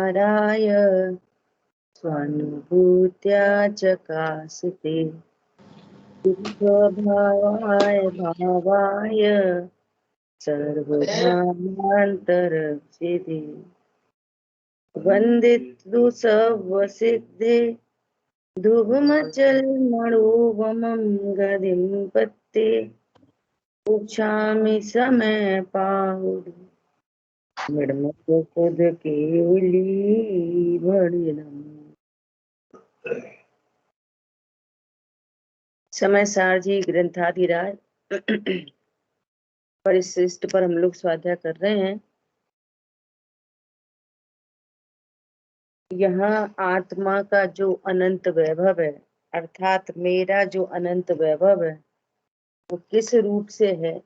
विचाराय स्वानुभूत्या चकासते स्वभावाय भावाय सर्वधामान्तरक्षिते वन्दितु सर्वसिद्धे धुवमचलमणोवमं गदिं पत्ते उक्षामि समय पाहुः मृण्मयपद केवली भणिनम्। समय सारजी ग्रंथाधिराज परिशिष्ट पर हम लोग स्वाध्याय कर रहे हैं। यहाँ आत्मा का जो अनंत वैभव है, अर्थात मेरा जो अनंत वैभव है, वो किस रूप से है,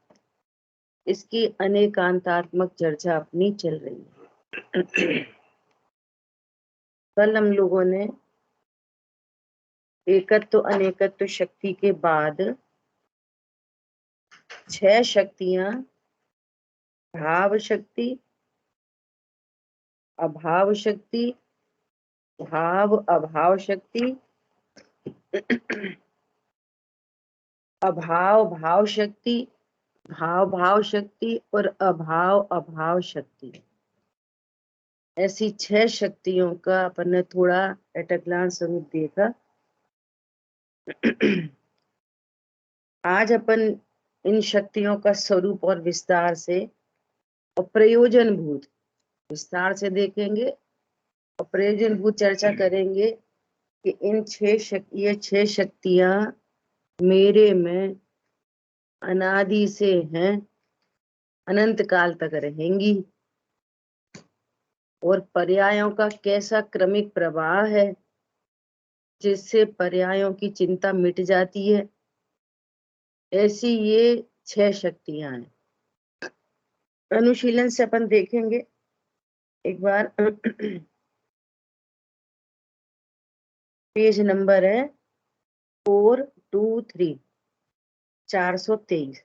इसकी अनेकांतात्मक चर्चा अपनी चल रही है। कल हम लोगों ने एकत्व अनेकत्व शक्ति के बाद 6 शक्तियां, भाव शक्ति, अभाव शक्ति, भाव अभाव शक्ति, अभाव भाव शक्ति, भाव भाव शक्ति और अभाव अभाव शक्ति, ऐसी 6 शक्तियों का अपन ने थोड़ा एट अ ग्लांस स्वरूप देखा। आज अपन इन शक्तियों का स्वरूप और विस्तार से और प्रयोजन भूत विस्तार से देखेंगे और प्रयोजन भूत चर्चा करेंगे कि ये 6 शक्तियां मेरे में अनादि से हैं, अनंत काल तक रहेंगी, और पर्यायों का कैसा क्रमिक प्रवाह है जिससे पर्यायों की चिंता मिट जाती है। ऐसी ये 6 शक्तियां हैं। अनुशीलन से अपन देखेंगे एक बार। पेज नंबर है 423, 423।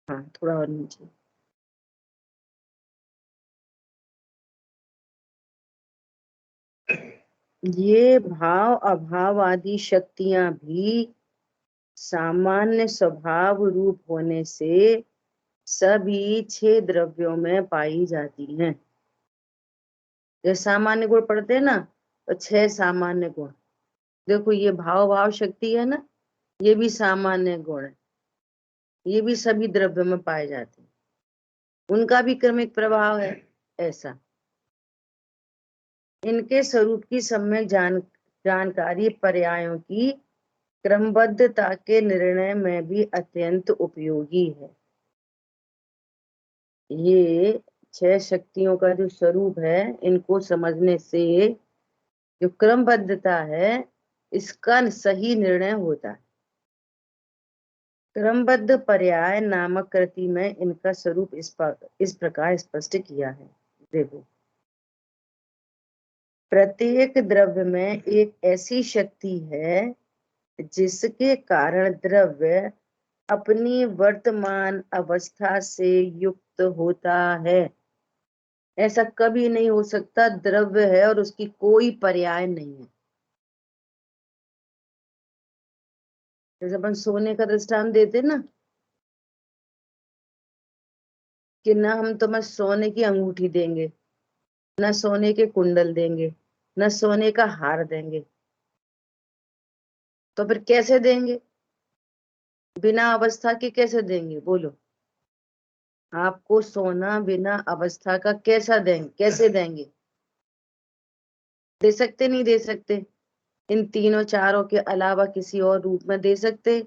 हाँ, थोड़ा और नीचे। ये भाव अभाव आदि शक्तियां भी सामान्य स्वभाव रूप होने से सभी 6 द्रव्यों में पाई जाती हैं। जो सामान्य गुण पढ़ते हैं ना, तो 6 सामान्य गुण। देखो ये भाव भाव शक्ति है ना, ये भी सामान्य गुण है, ये भी सभी द्रव्यों में पाए जाते हैं, उनका भी क्रमिक प्रभाव है। ऐसा इनके स्वरूप की सम्यक जानकारी पर्यायों की क्रमबद्धता के निर्णय में भी अत्यंत उपयोगी है। ये 6 शक्तियों का जो स्वरूप है, इनको समझने से जो क्रमबद्धता है, इसका सही निर्णय होता है। क्रमबद्ध पर्याय नामक कृति में इनका स्वरूप इस प्रकार स्पष्ट किया है। देखो, प्रत्येक द्रव्य में एक ऐसी शक्ति है जिसके कारण द्रव्य अपनी वर्तमान अवस्था से युक्त होता है। ऐसा कभी नहीं हो सकता द्रव्य है और उसकी कोई पर्याय नहीं है। जैसे अपन सोने का दृष्टांत देते ना, कि ना हम तुम्हें सोने की अंगूठी देंगे, ना सोने के कुंडल देंगे, ना सोने का हार देंगे, तो फिर कैसे देंगे? बिना अवस्था के कैसे देंगे? बोलो, आपको सोना बिना अवस्था का कैसा देंगे, कैसे देंगे? दे सकते नहीं दे सकते? इन तीनों चारों के अलावा किसी और रूप में दे सकते?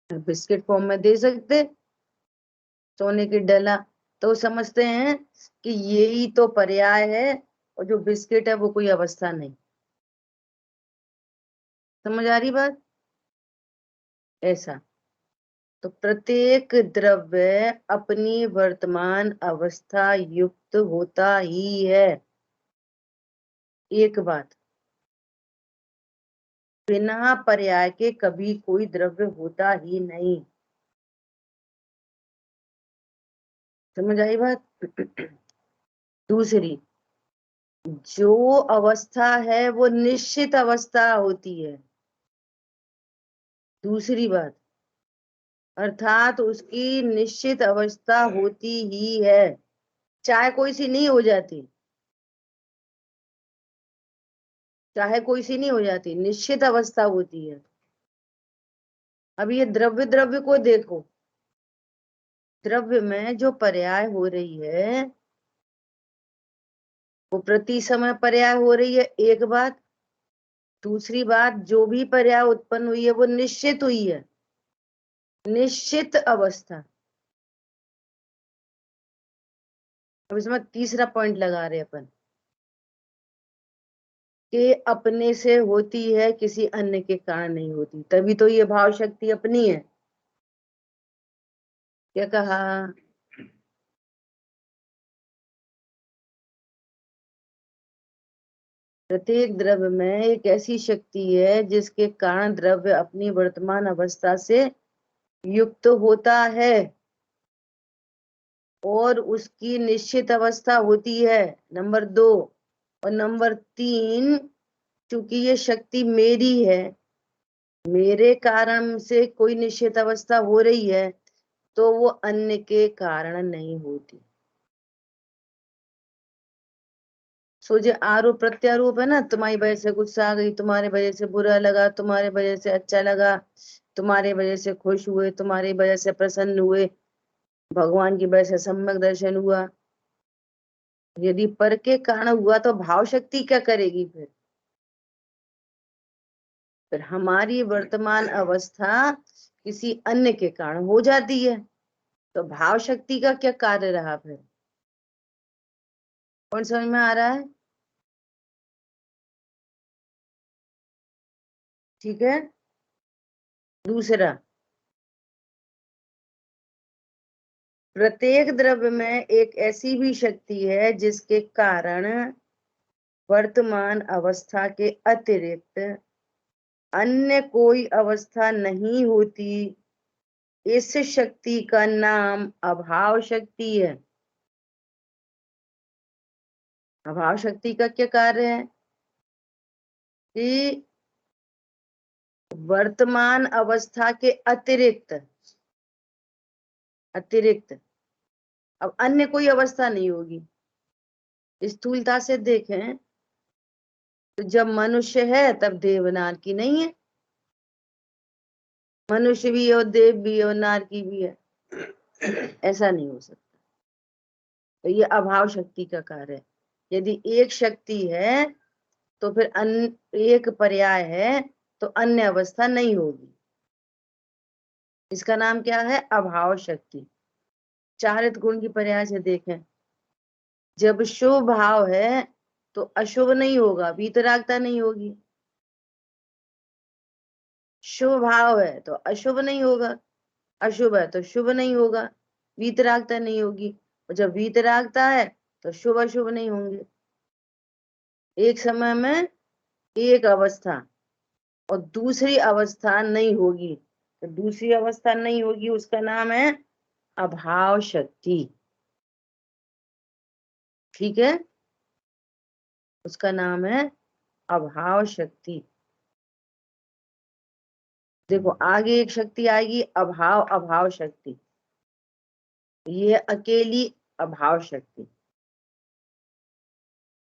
बिस्किट फॉर्म में दे सकते, सोने की डला। तो समझते हैं कि यही तो पर्याय है, और जो बिस्किट है वो कोई अवस्था नहीं। समझ आ रही बात? ऐसा तो प्रत्येक द्रव्य अपनी वर्तमान अवस्था युक्त होता ही है। एक बात, बिना पर्याय के कभी कोई द्रव्य होता ही नहीं। समझ आई बात? दूसरी, जो अवस्था है वो निश्चित अवस्था होती है। दूसरी बात, अर्थात उसकी निश्चित अवस्था होती ही है, चाहे कोई सी नहीं हो जाती, चाहे कोई सी नहीं हो जाती, निश्चित अवस्था होती है। अब ये द्रव्य द्रव्य को देखो, द्रव्य में जो पर्याय हो रही है वो प्रति समय पर्याय हो रही है, एक बात। दूसरी बात, जो भी पर्याय उत्पन्न हुई है वो निश्चित हुई है, निश्चित अवस्था। अब इसमें तीसरा पॉइंट लगा रहे अपन, कि अपने से होती है, किसी अन्य के कारण नहीं होती, तभी तो ये भाव शक्ति अपनी है। क्या कहा? प्रत्येक द्रव्य में एक ऐसी शक्ति है जिसके कारण द्रव्य अपनी वर्तमान अवस्था से युक्त होता है और उसकी निश्चित अवस्था होती है, नंबर 2। और नंबर 3, क्योंकि ये शक्ति मेरी है, मेरे कारण से कोई निश्चित अवस्था हो रही है, तो वो अन्य के कारण नहीं होती। सो जो आरोप प्रत्यारोप है ना, तुम्हारी वजह से गुस्सा आ गई, तुम्हारे वजह से बुरा लगा, तुम्हारे वजह से अच्छा लगा, तुम्हारे वजह से खुश हुए, तुम्हारी वजह से प्रसन्न हुए, भगवान की वजह से सम्यक दर्शन हुआ। यदि पर के कारण हुआ तो भाव शक्ति क्या करेगी फिर हमारी वर्तमान अवस्था किसी अन्य के कारण हो जाती है, तो भाव शक्ति का क्या कार्य रहा फिर? कौन समझ में आ रहा है? ठीक है। दूसरा, प्रत्येक द्रव्य में एक ऐसी भी शक्ति है जिसके कारण वर्तमान अवस्था के अतिरिक्त अन्य कोई अवस्था नहीं होती। इस शक्ति का नाम अभाव शक्ति है। अभाव शक्ति का क्या कार्य है? कि वर्तमान अवस्था के अतिरिक्त, अतिरिक्त, अब अन्य कोई अवस्था नहीं होगी। स्थूलता से देखें तो जब मनुष्य है तब देवनार की नहीं है, मनुष्य भी है और देव भी है और नार की भी है, ऐसा नहीं हो सकता। तो ये अभाव शक्ति का कार्य है। यदि एक शक्ति है तो फिर एक पर्याय है तो अन्य अवस्था नहीं होगी। इसका नाम क्या है? अभाव शक्ति। चारित गुण की पर्याय से देखें, जब शुभ भाव है तो अशुभ नहीं होगा, वीतरागता नहीं होगी। शुभ भाव है तो अशुभ नहीं होगा, अशुभ है तो शुभ नहीं होगा, वीतरागता नहीं होगी। और जब वीतरागता है तो शुभ अशुभ नहीं होंगे। एक समय में एक अवस्था और दूसरी अवस्था नहीं होगी, तो दूसरी अवस्था नहीं होगी, उसका नाम है अभाव शक्ति। ठीक है, उसका नाम है अभाव शक्ति। देखो आगे एक शक्ति आएगी, अभाव अभाव शक्ति, ये अकेली अभाव शक्ति।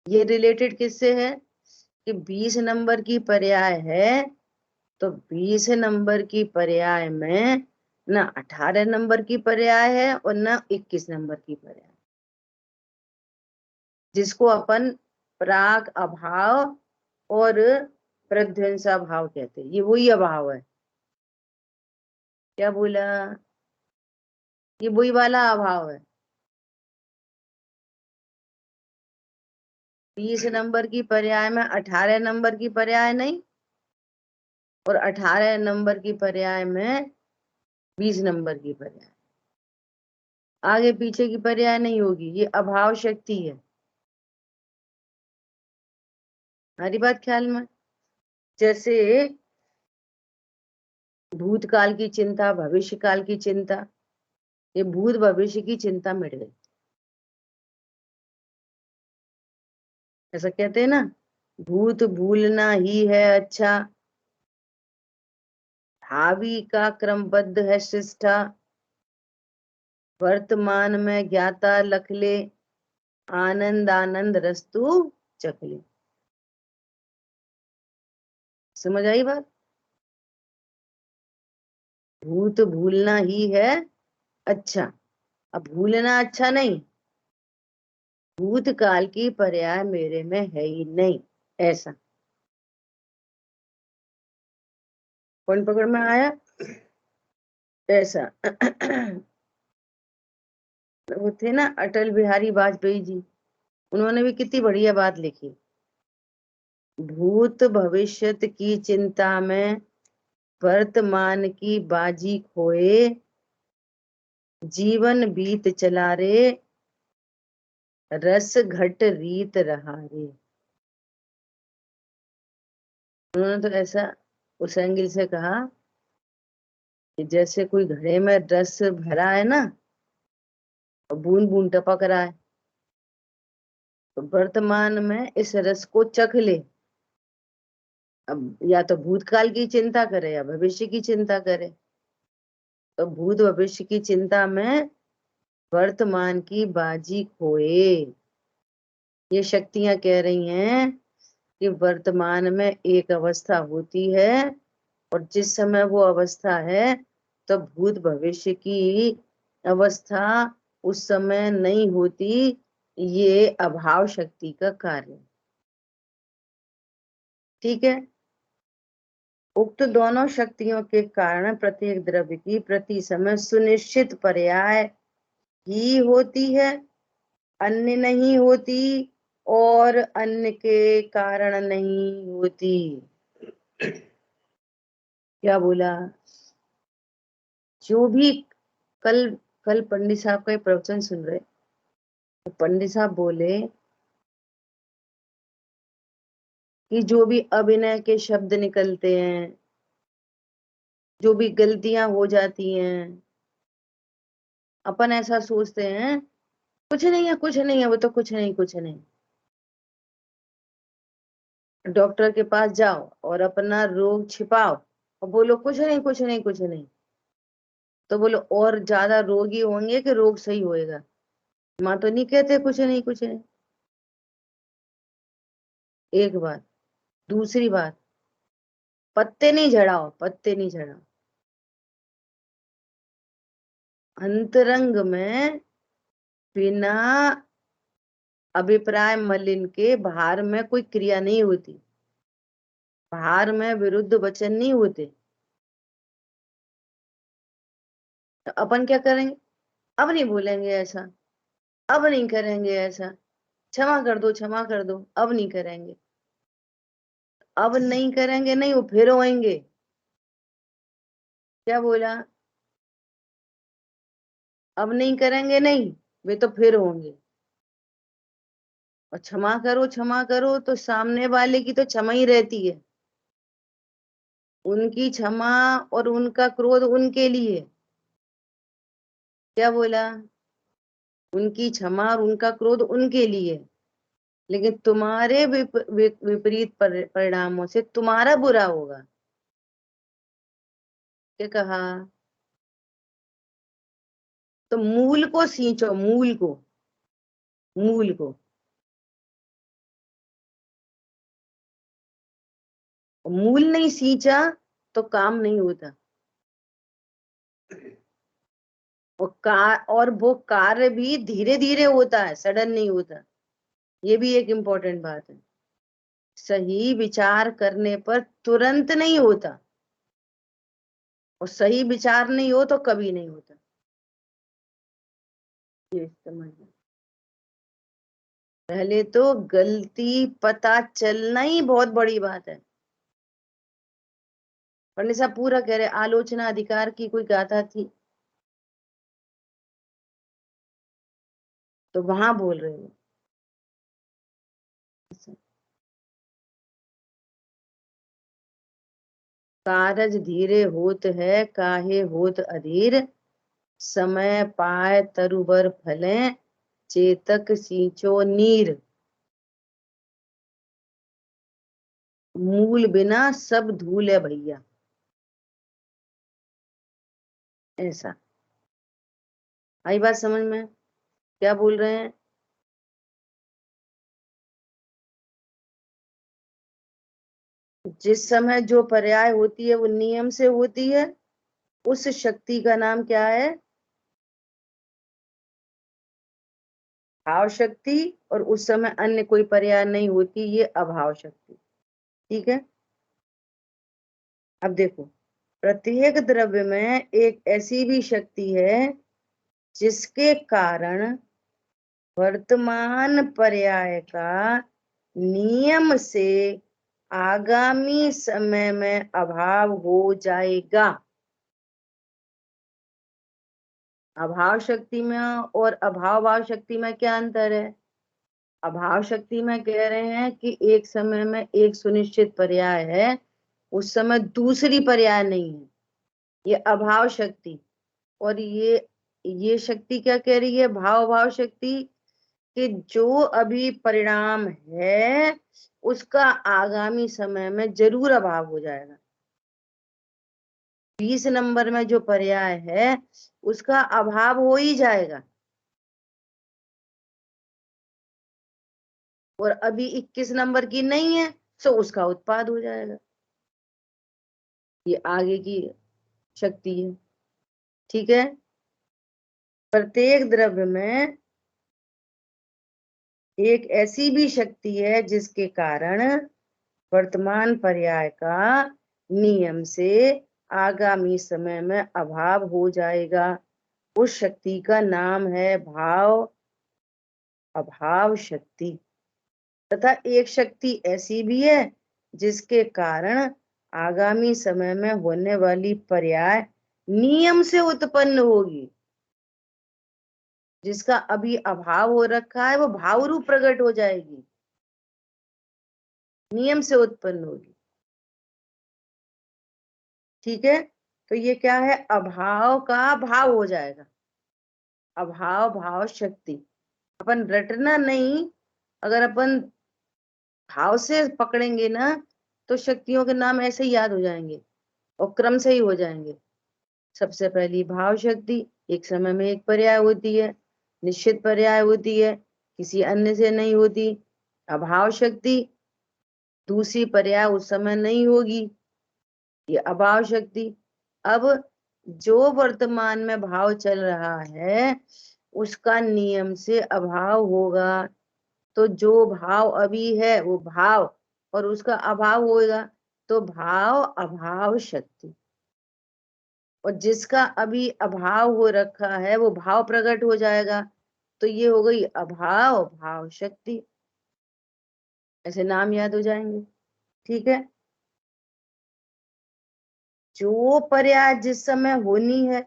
ये रिलेटेड किससे है? कि 20 नंबर की पर्याय है तो 20 नंबर की पर्याय में ना 18 नंबर की पर्याय है और ना 21 नंबर की पर्याय, जिसको अपन प्राक अभाव और प्रध्वंसा भाव कहते हैं। ये वही अभाव है। क्या बोला? ये वही वाला अभाव है। 20 नंबर की पर्याय में 18 नंबर की पर्याय नहीं, और 18 नंबर की पर्याय में 20 नंबर की पर्याय, आगे पीछे की पर्याय नहीं होगी। ये अभाव शक्ति है। हमारी बात ख्याल में? जैसे भूतकाल की चिंता, भविष्य काल की चिंता, ये भूत भविष्य की चिंता मिट गई। ऐसा कहते हैं ना, भूत भूलना ही है अच्छा, भावी का क्रमबद्ध है शिष्टा, वर्तमान में ज्ञाता लख ले, आनंद आनंद रस्तु चख ले। समझ आई बात? भूत भूलना ही है अच्छा। अब भूलना अच्छा नहीं, भूतकाल की पर्याय मेरे में है ही नहीं, ऐसा। कौन पकड़ में आया? ऐसा। वो थे ना अटल बिहारी वाजपेयी जी, उन्होंने भी कितनी बढ़िया बात लिखी। भूत भविष्यत की चिंता में वर्तमान की बाजी खोए, जीवन बीत चला रे, रस घट रीत रहा रे। उन्होंने तो ऐसा उस एंगल से कहा कि जैसे कोई घड़े में रस भरा है ना, और बूंद बूंद टपक रहा है, तो वर्तमान में इस रस को चख ले। अब या तो भूतकाल की चिंता करे या भविष्य की चिंता करे, तो भूत भविष्य की चिंता में वर्तमान की बाजी खोए। ये शक्तियां कह रही हैं कि वर्तमान में एक अवस्था होती है, और जिस समय वो अवस्था है तो भूत भविष्य की अवस्था उस समय नहीं होती। ये अभाव शक्ति का कार्य। ठीक है। उक्त दोनों शक्तियों के कारण प्रत्येक द्रव्य की प्रति समय सुनिश्चित पर्याय ही होती है, अन्य नहीं होती, और अन्य के कारण नहीं होती। क्या बोला? जो भी कल कल पंडित साहब का एक प्रवचन सुन रहे, तो पंडित साहब बोले कि जो भी अभिनय के शब्द निकलते हैं, जो भी गलतियां हो जाती हैं, अपन ऐसा सोचते हैं कुछ नहीं है, कुछ नहीं है, वो तो कुछ नहीं, कुछ नहीं। डॉक्टर के पास जाओ और अपना रोग छिपाओ और बोलो कुछ नहीं, कुछ नहीं, कुछ नहीं, तो बोलो और ज्यादा रोगी होंगे कि रोग सही होएगा? माँ तो नहीं कहते कुछ नहीं, कुछ नहीं। एक बात। दूसरी बात, पत्ते नहीं झड़ाओ, पत्ते नहीं झड़ाओ। अंतरंग में बिना अभिप्राय मलिन के बाहर में कोई क्रिया नहीं होती, बाहर में विरुद्ध वचन नहीं होते। तो अपन क्या करेंगे? अब नहीं बोलेंगे ऐसा, अब नहीं करेंगे ऐसा, क्षमा कर दो, क्षमा कर दो, अब नहीं करेंगे। अब नहीं करेंगे नहीं, वो फिर होएंगे। क्या बोला? अब नहीं करेंगे नहीं, वे तो फिर होंगे। और क्षमा करो, क्षमा करो, तो सामने वाले की तो क्षमा ही रहती है। उनकी क्षमा और उनका क्रोध उनके लिए। क्या बोला? उनकी क्षमा और उनका क्रोध उनके लिए, लेकिन तुम्हारे विपरीत परिणामों से तुम्हारा बुरा होगा। क्या कहा? तो मूल को सींचो, मूल को, मूल को। मूल नहीं सींचा तो काम नहीं होता। और वो कार्य भी धीरे धीरे होता है, सडन नहीं होता। ये भी एक इम्पोर्टेंट बात है। सही विचार करने पर तुरंत नहीं होता, और सही विचार नहीं हो तो कभी नहीं होता। ये समझना। पहले तो गलती पता चलना ही बहुत बड़ी बात है। पंडित साहब पूरा कह रहे, आलोचना अधिकार की कोई गाथा थी, तो वहां बोल रहे हो। कारज धीरे होत है काहे होत अधीर, समय पाए तरुबर फले चेतक सींचो नीर। मूल बिना सब धूल है भैया, ऐसा। आई बात समझ में? क्या बोल रहे हैं? जिस समय जो पर्याय होती है वो नियम से होती है, उस शक्ति का नाम क्या है? भाव शक्ति। और उस समय अन्य कोई पर्याय नहीं होती, ये अभाव शक्ति। ठीक है। अब देखो, प्रत्येक द्रव्य में एक ऐसी भी शक्ति है जिसके कारण वर्तमान पर्याय का नियम से आगामी समय में अभाव हो जाएगा। अभाव शक्ति में और अभाव भाव शक्ति में क्या अंतर है? अभाव शक्ति में कह रहे हैं कि एक समय में एक सुनिश्चित पर्याय है, उस समय दूसरी पर्याय नहीं है, ये अभाव शक्ति। और ये शक्ति क्या कह रही है? भाव भाव शक्ति, कि जो अभी परिणाम है उसका आगामी समय में जरूर अभाव हो जाएगा। 20 नंबर में जो पर्याय है उसका अभाव हो ही जाएगा, और अभी 21 नंबर की नहीं है तो उसका उत्पाद हो जाएगा। ये आगे की शक्ति है। ठीक है। प्रत्येक द्रव्य में एक ऐसी भी शक्ति है जिसके कारण वर्तमान पर्याय का नियम से आगामी समय में अभाव हो जाएगा। उस शक्ति का नाम है भाव अभाव शक्ति। तथा एक शक्ति ऐसी भी है जिसके कारण आगामी समय में होने वाली पर्याय नियम से उत्पन्न होगी। जिसका अभी अभाव हो रखा है वो भाव रूप प्रकट हो जाएगी, नियम से उत्पन्न होगी। ठीक है। तो ये क्या है? अभाव का भाव हो जाएगा, अभाव भाव शक्ति। अपन रटना नहीं, अगर अपन भाव से पकड़ेंगे ना तो शक्तियों के नाम ऐसे ही याद हो जाएंगे और क्रम से ही हो जाएंगे। सबसे पहली भाव शक्ति, एक समय में एक पर्याय होती है, निश्चित पर्याय होती है, किसी अन्य से नहीं होती। अभाव शक्ति, दूसरी पर्याय उस समय नहीं होगी, ये अभाव शक्ति। अब जो वर्तमान में भाव चल रहा है उसका नियम से अभाव होगा, तो जो भाव अभी है वो भाव और उसका अभाव होगा, तो भाव अभाव शक्ति। और जिसका अभी अभाव हो रखा है वो भाव प्रकट हो जाएगा, तो ये हो गई अभाव भाव शक्ति। ऐसे नाम याद हो जाएंगे। ठीक है। जो पर्याय जिस समय होनी है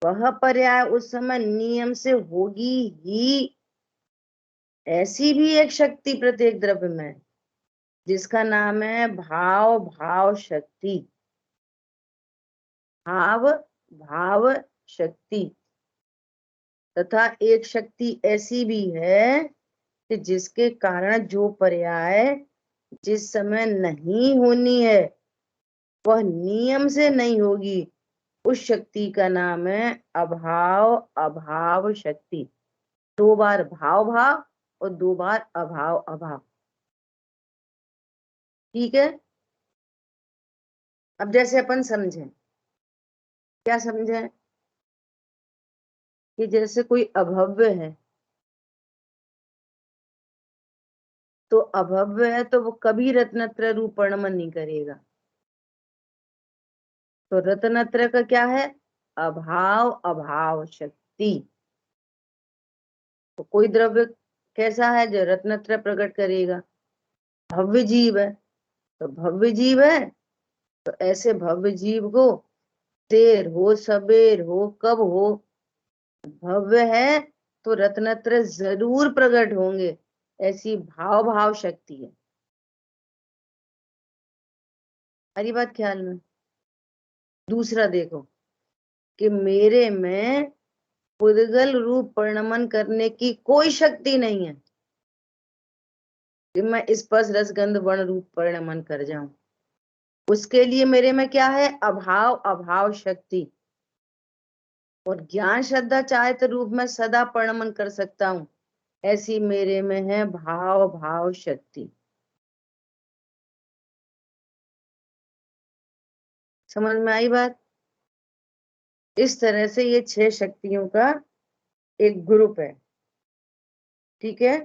वह पर्याय उस समय नियम से होगी ही। ऐसी भी एक शक्ति प्रत्येक द्रव्य में है, जिसका नाम है भाव भाव शक्ति। भाव भाव शक्ति। तथा एक शक्ति ऐसी भी है कि जिसके कारण जो पर्याय जिस समय नहीं होनी है वह नियम से नहीं होगी, उस शक्ति का नाम है अभाव अभाव शक्ति। 2 बार भाव भाव और 2 बार अभाव अभाव। ठीक है। अब जैसे अपन समझें, क्या समझें? कि जैसे कोई अभव्य है, तो अभव्य है तो वो कभी रत्नत्र रूप वर्णन नहीं करेगा। तो रत्नत्र का क्या है? अभाव अभाव शक्ति। तो कोई द्रव्य कैसा है जो रत्नत्र प्रकट करेगा? भव्य जीव है। तो भव्य जीव है तो ऐसे भव्य जीव को देर हो सबेर हो कब हो, भव्य है तो रत्नत्र जरूर प्रकट होंगे। ऐसी भाव भाव शक्ति है। हरी बात ख्याल में। दूसरा देखो कि मेरे में पुद्गल रूप परिणमन करने की कोई शक्ति नहीं है कि मैं स्पर्श रस गंध वर्ण रूप परिणमन कर जाऊं। उसके लिए मेरे में क्या है? अभाव, अभाव शक्ति। और ज्ञान श्रद्धा चाहे तो रूप में सदा परिणमन कर सकता हूं, ऐसी मेरे में है भाव, भाव शक्ति। समझ में आई बात? इस तरह से ये 6 शक्तियों का एक ग्रुप है। ठीक है,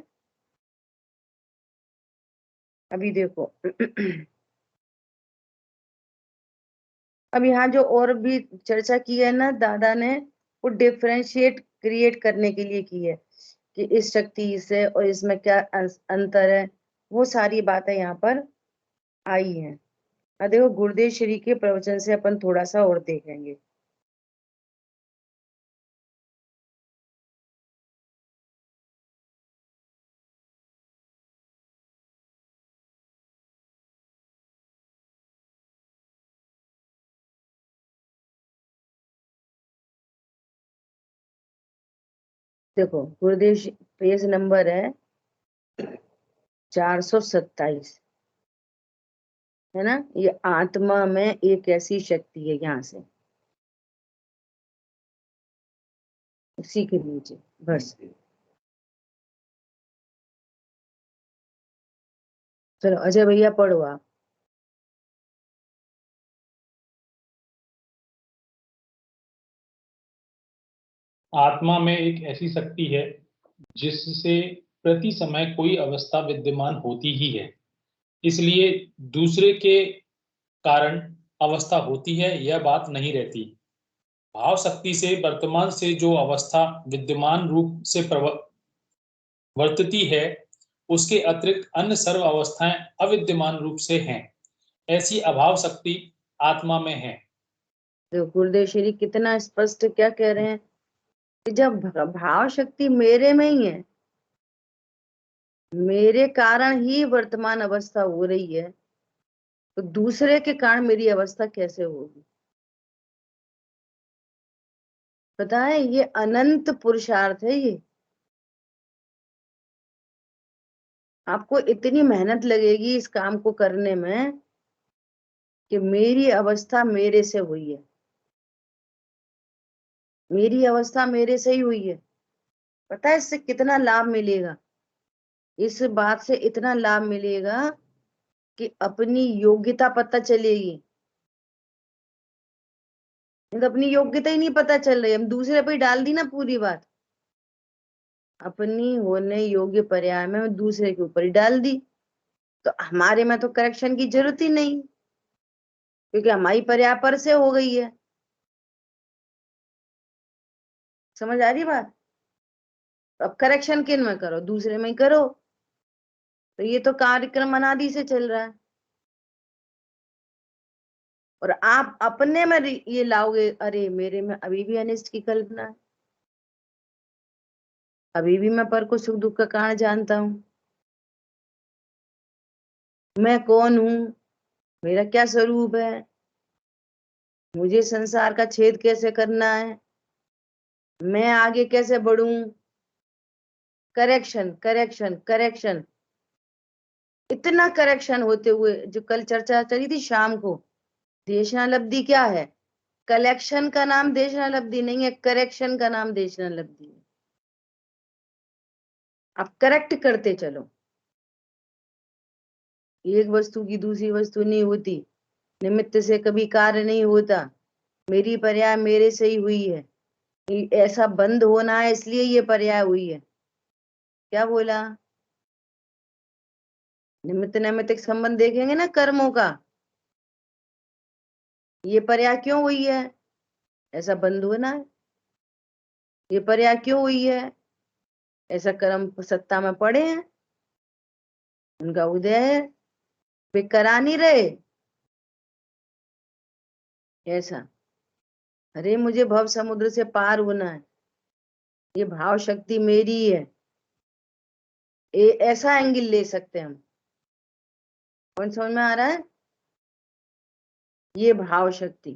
अभी देखो अब यहाँ जो और भी चर्चा की है ना दादा ने, वो डिफरेंशिएट क्रिएट करने के लिए की है कि इस शक्ति से और इसमें क्या अंतर है, वो सारी बातें यहाँ पर आई हैं। अब देखो गुरुदेव श्री के प्रवचन से अपन थोड़ा सा और देखेंगे। देखो गुरुदेव पेज नंबर है 427, है ना? ये आत्मा में एक ऐसी शक्ति है, यहाँ से सीख लीजिए बस। चलो अजय भैया पढ़ो आप। आत्मा में एक ऐसी शक्ति है जिससे प्रति समय कोई अवस्था विद्यमान होती ही है, इसलिए दूसरे के कारण अवस्था होती है यह बात नहीं रहती। भाव शक्ति से वर्तमान से जो अवस्था विद्यमान रूप से वर्तती है, उसके अतिरिक्त अन्य सर्व अवस्थाएं अविद्यमान रूप से हैं। ऐसी अभाव शक्ति आत्मा में है। देखो गुरुदेव श्री कितना स्पष्ट क्या कह रहे हैं कि जब भाव शक्ति मेरे में ही है, मेरे कारण ही वर्तमान अवस्था हो रही है, तो दूसरे के कारण मेरी अवस्था कैसे होगी? पता है ये अनंत पुरुषार्थ है। ये आपको इतनी मेहनत लगेगी इस काम को करने में कि मेरी अवस्था मेरे से हुई है, मेरी अवस्था मेरे से ही हुई है। पता है इससे कितना लाभ मिलेगा? इस बात से इतना लाभ मिलेगा कि अपनी योग्यता पता चलेगी। नहीं तो अपनी योग्यता ही नहीं पता चल रही, हम दूसरे पे ही डाल दी ना पूरी बात। अपनी होने योग्य पर्याय में हम दूसरे के ऊपर ही डाल दी, तो हमारे में तो करेक्शन की जरूरत ही नहीं, क्योंकि हमारी पर्याय पर से हो गई है। समझ आ रही बात? अब करेक्शन किन में करो? दूसरे में ही करो। तो ये तो कार्यक्रम अनादि से चल रहा है, और आप अपने में ये लाओगे, अरे मेरे में अभी भी अनिष्ट की कल्पना है, अभी भी मैं पर को सुख दुख का कारण जानता हूं, मैं कौन हूं, मेरा क्या स्वरूप है, मुझे संसार का छेद कैसे करना है, मैं आगे कैसे बढ़ूं। Correction, correction, correction. इतना करेक्शन होते हुए जो कल चर्चा चली थी शाम को, देशनालब्धि क्या है? कलेक्शन का नाम देशनालब्धि नहीं है, करेक्शन का नाम देशनालब्धि है। आप करेक्ट करते चलो। एक वस्तु की दूसरी वस्तु नहीं होती, निमित्त से कभी कार्य नहीं होता, मेरी पर्याय मेरे से ही हुई है, ऐसा बंद होना है इसलिए ये पर्याय हुई है। क्या बोला? निमित्त नैमित्तिक संबंध देखेंगे ना कर्मों का, ये पर्याय क्यों हुई है? ऐसा बंद होना है। ये पर्याय क्यों हुई है? ऐसा कर्म सत्ता में पड़े हैं, उनका उदय है, वे करा नहीं रहे ऐसा। अरे मुझे भव समुद्र से पार होना है, ये भाव शक्ति मेरी है, ऐसा एंगल ले सकते हैं हम। कौन समझ में आ रहा है? ये भाव शक्ति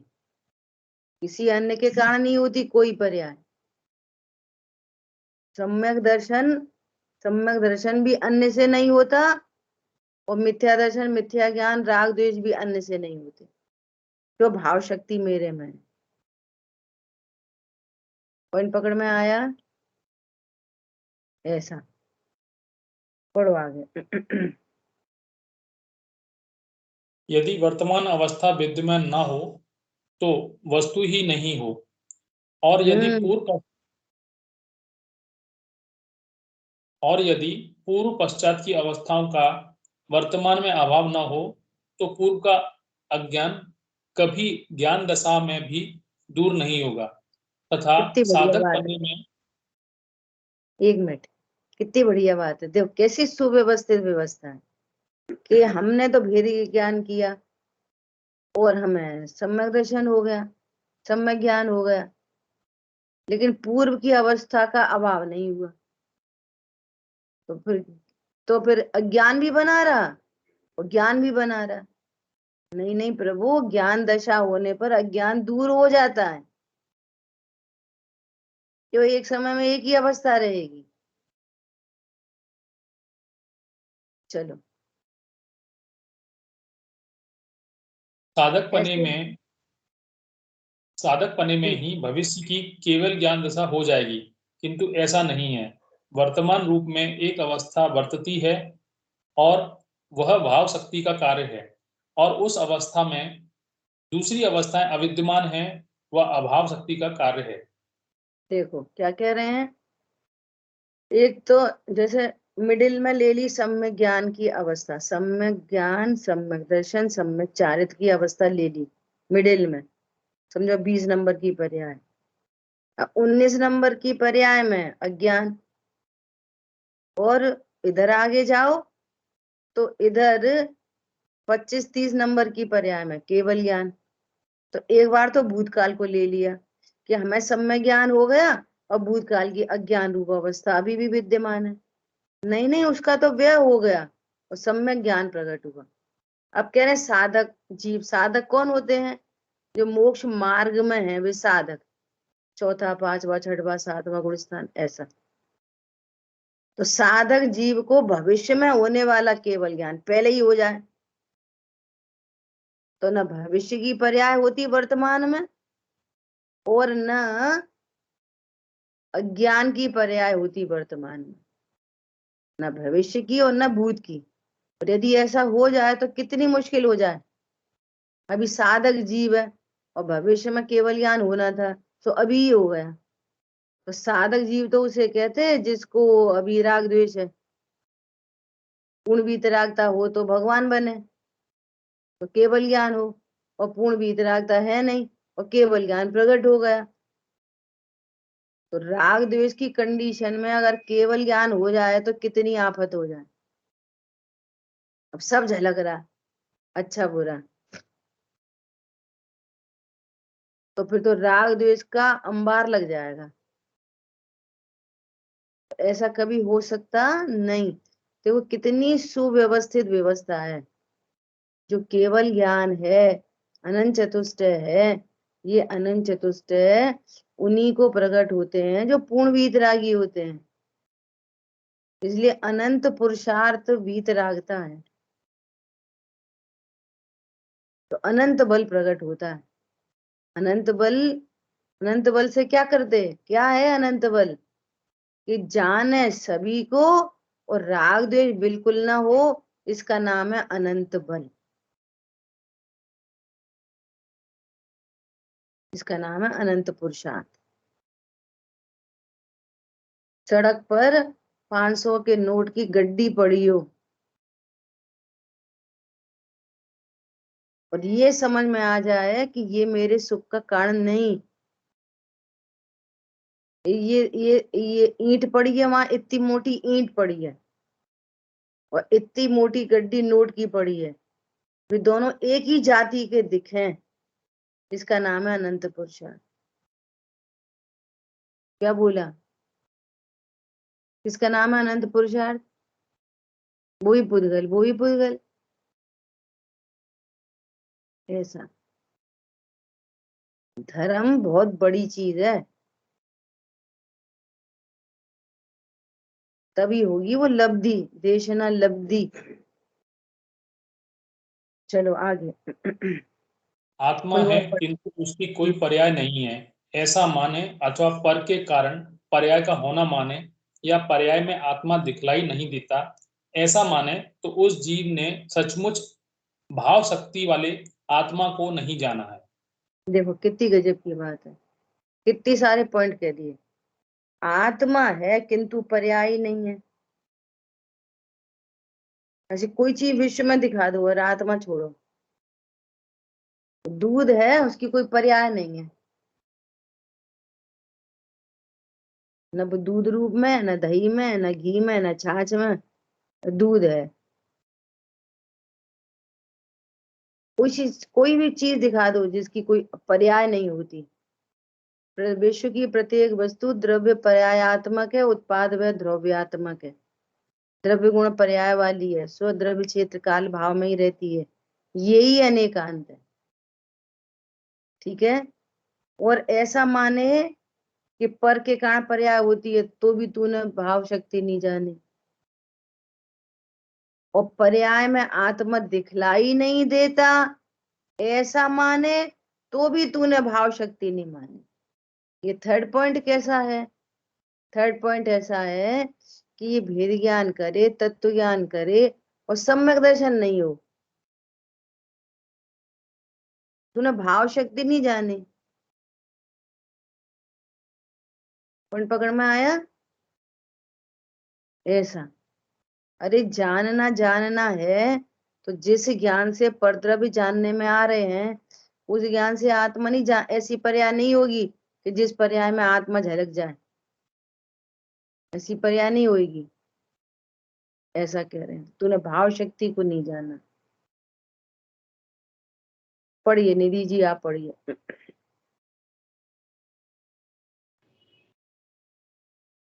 किसी अन्य के कारण नहीं होती, कोई पर्याय। सम्यक दर्शन भी अन्य से नहीं होता, और मिथ्या दर्शन, मिथ्या ज्ञान, राग द्वेष भी अन्य से नहीं होते, जो भाव शक्ति मेरे में है। पॉइंट पकड़ में आया? ऐसा पढ़ो आगे। यदि वर्तमान अवस्था विद्यमान न हो तो वस्तु ही नहीं हो, और यदि पूर्व पश्चात की अवस्थाओं का वर्तमान में अभाव न हो तो पूर्व का अज्ञान कभी ज्ञान दशा में भी दूर नहीं होगा, तथा कितनी बढ़िया साधक बात बनने है। में। एक मिनट, कितनी बढ़िया बात है। देखो कैसी सुव्यवस्थित व्यवस्था है कि हमने तो भेद ज्ञान किया और हमें सम्यक दर्शन हो गया, सम्यक ज्ञान हो गया, लेकिन पूर्व की अवस्था का अभाव नहीं हुआ। तो फिर अज्ञान भी बना रहा और ज्ञान भी बना रहा। नहीं नहीं प्रभु, ज्ञान दशा होने पर अज्ञान दूर हो जाता है, जो एक समय में एक ही अवस्था रहेगी। चलो साधक पने ऐसे। में साधक पने में ही भविष्य की केवल ज्ञान दशा हो जाएगी, किंतु ऐसा नहीं है। वर्तमान रूप में एक अवस्था वर्तती है और वह भाव शक्ति का कार्य है, और उस अवस्था में दूसरी अवस्थाएं अविद्यमान हैं, वह अभाव शक्ति का कार्य है। देखो क्या कह रहे हैं। एक तो जैसे मिडिल में ले ली सम्यक ज्ञान की अवस्था, सम्यक ज्ञान, सम्यक दर्शन, सम्यक चारित्र की अवस्था ले ली मिडिल में, समझो 20 नंबर की पर्याय। 19 नंबर की पर्याय में अज्ञान, और इधर आगे जाओ तो इधर 25-30 नंबर की पर्याय में केवल ज्ञान। तो एक बार तो भूतकाल को ले लिया कि हमें सम्यक ज्ञान हो गया और भूतकाल की अज्ञान रूप अवस्था अभी भी विद्यमान है। नहीं नहीं, उसका तो व्यय हो गया और सम्यक ज्ञान प्रकट हुआ। अब कह रहे साधक जीव, साधक कौन होते हैं? जो मोक्ष मार्ग में है वे साधक। चौथा, पांचवा, छठवा, सातवां गुण स्थान ऐसा। तो साधक जीव को भविष्य में होने वाला केवल ज्ञान पहले ही हो जाए तो न भविष्य की पर्याय होती वर्तमान में, और न अज्ञान की पर्याय होती वर्तमान में, न भविष्य की और न भूत की। और यदि ऐसा हो जाए तो कितनी मुश्किल हो जाए। अभी साधक जीव है और भविष्य में केवल ज्ञान होना था, तो अभी ही हो गया। तो साधक जीव तो उसे कहते हैं जिसको अभी राग द्वेष है। पूर्ण वीतरागता हो तो भगवान बने, तो केवल ज्ञान हो, और पूर्ण वीतरागता है नहीं और केवल ज्ञान प्रकट हो गया। तो राग द्वेष की कंडीशन में अगर केवल ज्ञान हो जाए तो कितनी आफत हो जाए। अब सब झलक रहा, अच्छा बुरा। तो फिर तो राग द्वेष का अंबार लग जाएगा। ऐसा कभी हो सकता नहीं। देखो कितनी सुव्यवस्थित व्यवस्था है। जो केवल ज्ञान है, अनंत चतुष्ट है, ये अनंत चतुष्ट उन्हीं को प्रकट होते हैं जो पूर्ण वीतरागी होते हैं। इसलिए अनंत पुरुषार्थ वीतरागता है, तो अनंत बल प्रकट होता है। अनंत बल, अनंत बल से क्या करते, क्या है अनंत बल? कि जाने सभी को और राग द्वेष बिल्कुल ना हो, इसका नाम है अनंत बल। इसका नाम है अनंत पुरुषार्थ। सड़क पर 500 के नोट की गड्डी पड़ी हो और ये समझ में आ जाए कि ये मेरे सुख का कारण नहीं, ये ईंट पड़ी है, वहां इतनी मोटी ईंट पड़ी है और इतनी मोटी गड्डी नोट की पड़ी है, वे दोनों एक ही जाति के दिखें, इसका नाम है अनंत पुरुषार्थ। क्या बोला? किसका नाम है अनंत पुरुषार्थ? वो ही पुद्गल, वो ही पुद्गल। ऐसा धर्म बहुत बड़ी चीज है, तभी होगी वो लब्धि, देशना लब्धि। चलो आगे। आत्मा कोई है और किंतु उसकी कोई पर्याय नहीं है, ऐसा माने अथवा पर के कारण पर्याय का होना माने, या पर्याय में आत्मा दिखलाई नहीं देता ऐसा माने, तो उस जीव ने सचमुच भाव शक्ति वाले आत्मा को नहीं जाना है। देखो कितनी गजब की बात है, कितने सारे पॉइंट कह दिए। आत्मा है किंतु पर्याय नहीं है। ऐसी कोई चीज विश्व में दिखा दो और आत्मा छोड़ो। दूध है, उसकी कोई पर्याय नहीं है, न वो दूध रूप में, न दही में, न घी में, न छाछ में, दूध है। कोई भी चीज दिखा दो जिसकी कोई पर्याय नहीं होती। विश्व की प्रत्येक वस्तु द्रव्य पर्यायात्मक है, उत्पाद व द्रव्यात्मक है। द्रव्य गुण पर्याय वाली है, स्व द्रव्य क्षेत्र काल भाव में ही रहती है, यही अनेकांत है। ठीक है। और ऐसा माने कि पर के कारण पर्याय होती है, तो भी तूने भाव शक्ति नहीं जानी। और पर्याय में आत्मा दिखलाई नहीं देता ऐसा माने, तो भी तूने भाव शक्ति नहीं मानी। ये थर्ड पॉइंट कैसा है? थर्ड पॉइंट ऐसा है कि ये भेद ज्ञान करे, तत्व ज्ञान करे और सम्यक दर्शन नहीं हो, तूने भाव शक्ति नहीं जानी। पॉइंट पकड़ में आया? ऐसा। अरे जानना जानना है तो जिस ज्ञान से परद्रव्य जानने में आ रहे हैं, उस ज्ञान से आत्मा नहीं जान, ऐसी पर्याय नहीं होगी कि जिस पर्याय में आत्मा झलक जाए, ऐसी पर्याय नहीं होगी। ऐसा कह रहे हैं, तूने भाव शक्ति को नहीं जाना। पढ़िए निधि जी, आप पढ़िए।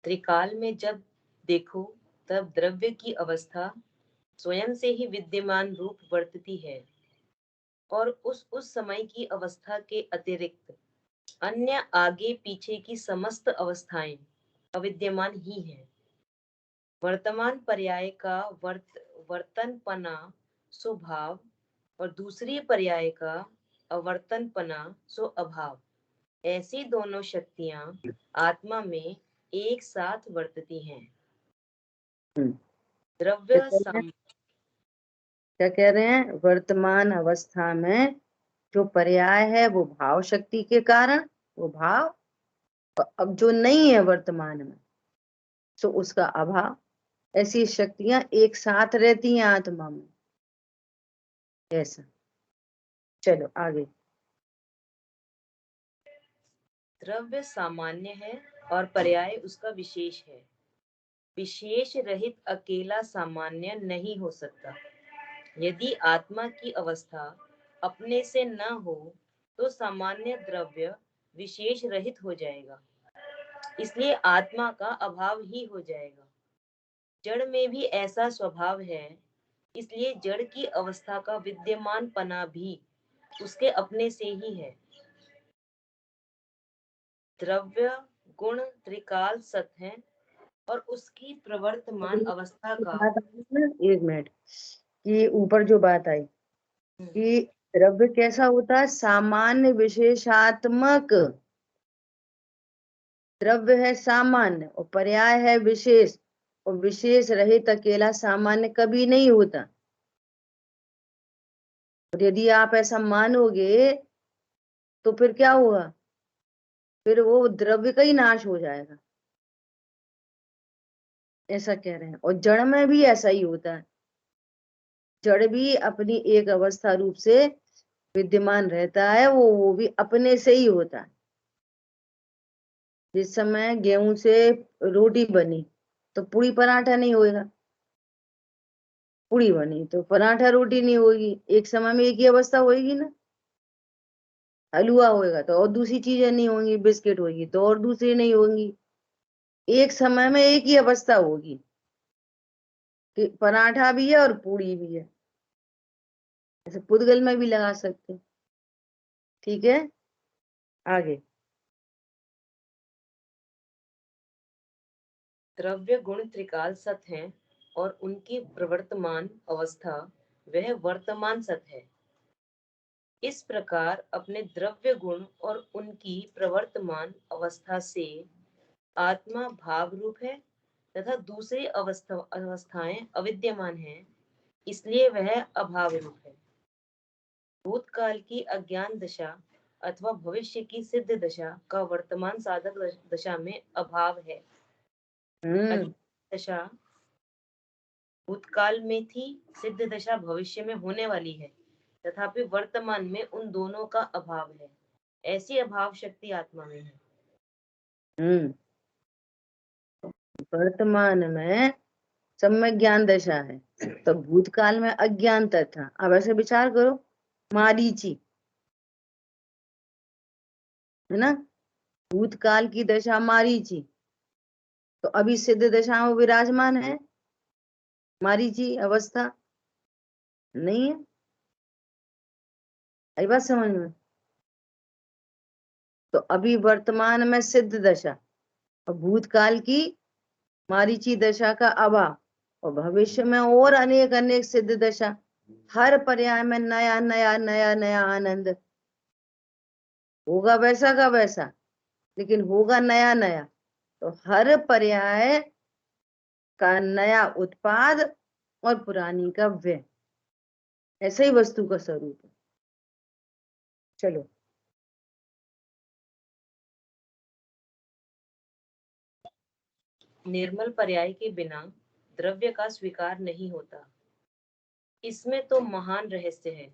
त्रिकाल में जब देखो तब द्रव्य की अवस्था स्वयं से ही विद्यमान रूप वर्तती है, और उस समय की अवस्था के अतिरिक्त अन्य आगे पीछे की समस्त अवस्थाएं अविद्यमान ही हैं। वर्तमान पर्याय का वर्तनपना स्वभाव और दूसरी पर्याय का अवर्तनपना सो अभाव, ऐसी दोनों शक्तियां आत्मा में एक साथ वर्तती हैं। द्रव्य क्या कह रहे हैं? वर्तमान अवस्था में जो पर्याय है वो भाव शक्ति के कारण, वो भाव, अब जो नहीं है वर्तमान में तो उसका अभाव। ऐसी शक्तियां एक साथ रहती हैं आत्मा में, ऐसा। चलो आगे। द्रव्य सामान्य है और पर्याय उसका विशेष है। विशेष रहित अकेला सामान्य नहीं हो सकता। यदि आत्मा की अवस्था अपने से न हो तो सामान्य द्रव्य विशेष रहित हो जाएगा, इसलिए आत्मा का अभाव ही हो जाएगा। जड़ में भी ऐसा स्वभाव है, इसलिए जड़ की अवस्था का विद्यमान पना भी उसके अपने से ही है। द्रव्य गुण त्रिकाल सत है और उसकी प्रवर्तमान अवस्था का एक मिनट, कि ऊपर जो बात आई कि द्रव्य कैसा होता है? सामान्य विशेषात्मक। द्रव्य है सामान्य और पर्याय है विशेष, और विशेष रहित अकेला सामान्य कभी नहीं होता। और यदि आप ऐसा मानोगे तो फिर क्या होगा? फिर वो द्रव्य का ही नाश हो जाएगा, ऐसा कह रहे हैं। और जड़ में भी ऐसा ही होता है, जड़ भी अपनी एक अवस्था रूप से विद्यमान रहता है, वो भी अपने से ही होता है। जिस समय गेहूं से रोटी बनी तो पूरी पराठा नहीं होएगा, पूरी बनी तो पराठा रोटी नहीं होगी, एक समय में एक ही अवस्था होएगी ना। हलवा होएगा तो और दूसरी चीजें नहीं होंगी, बिस्किट होगी तो और दूसरी नहीं होंगी, एक समय में एक ही अवस्था होगी कि पराठा भी है और पूरी भी है। ऐसे पुद्गल में भी लगा सकते हैं। ठीक है, आगे। द्रव्य गुण त्रिकाल सत हैं और उनकी प्रवर्तमान अवस्था वह वर्तमान सत है। इस प्रकार अपने द्रव्य गुण और उनकी प्रवर्तमान अवस्था से आत्मा भाव रूप है तथा दूसरी अवस्थाएं अविद्यमान हैं, इसलिए वह अभाव रूप है। भूतकाल की अज्ञान दशा अथवा भविष्य की सिद्ध दशा का वर्तमान साधक दशा में अभाव है। दशा भूतकाल में थी, सिद्ध दशा भविष्य में होने वाली है, तथापि वर्तमान में उन दोनों का अभाव है। ऐसी अभाव शक्ति आत्मा में है। वर्तमान में सम्यक ज्ञान दशा है, तो भूतकाल में अज्ञानता था। अब ऐसे विचार करो, मारीची है ना, भूतकाल की दशा मारीची, तो अभी सिद्ध दशा में विराजमान है, मारीची अवस्था नहीं है। आई बात समझ में? तो अभी वर्तमान में सिद्ध दशा और भूतकाल की मारीची दशा का अभाव, और भविष्य में और अनेक अनेक सिद्ध दशा, हर पर्याय में नया नया नया नया आनंद होगा, वैसा का वैसा, लेकिन होगा नया नया। तो हर पर्याय का नया उत्पाद और पुरानी का व्यय, ऐसे ही वस्तु का स्वरूप है। चलो निर्मल पर्याय के बिना द्रव्य का स्वीकार नहीं होता। इसमें तो महान रहस्य है।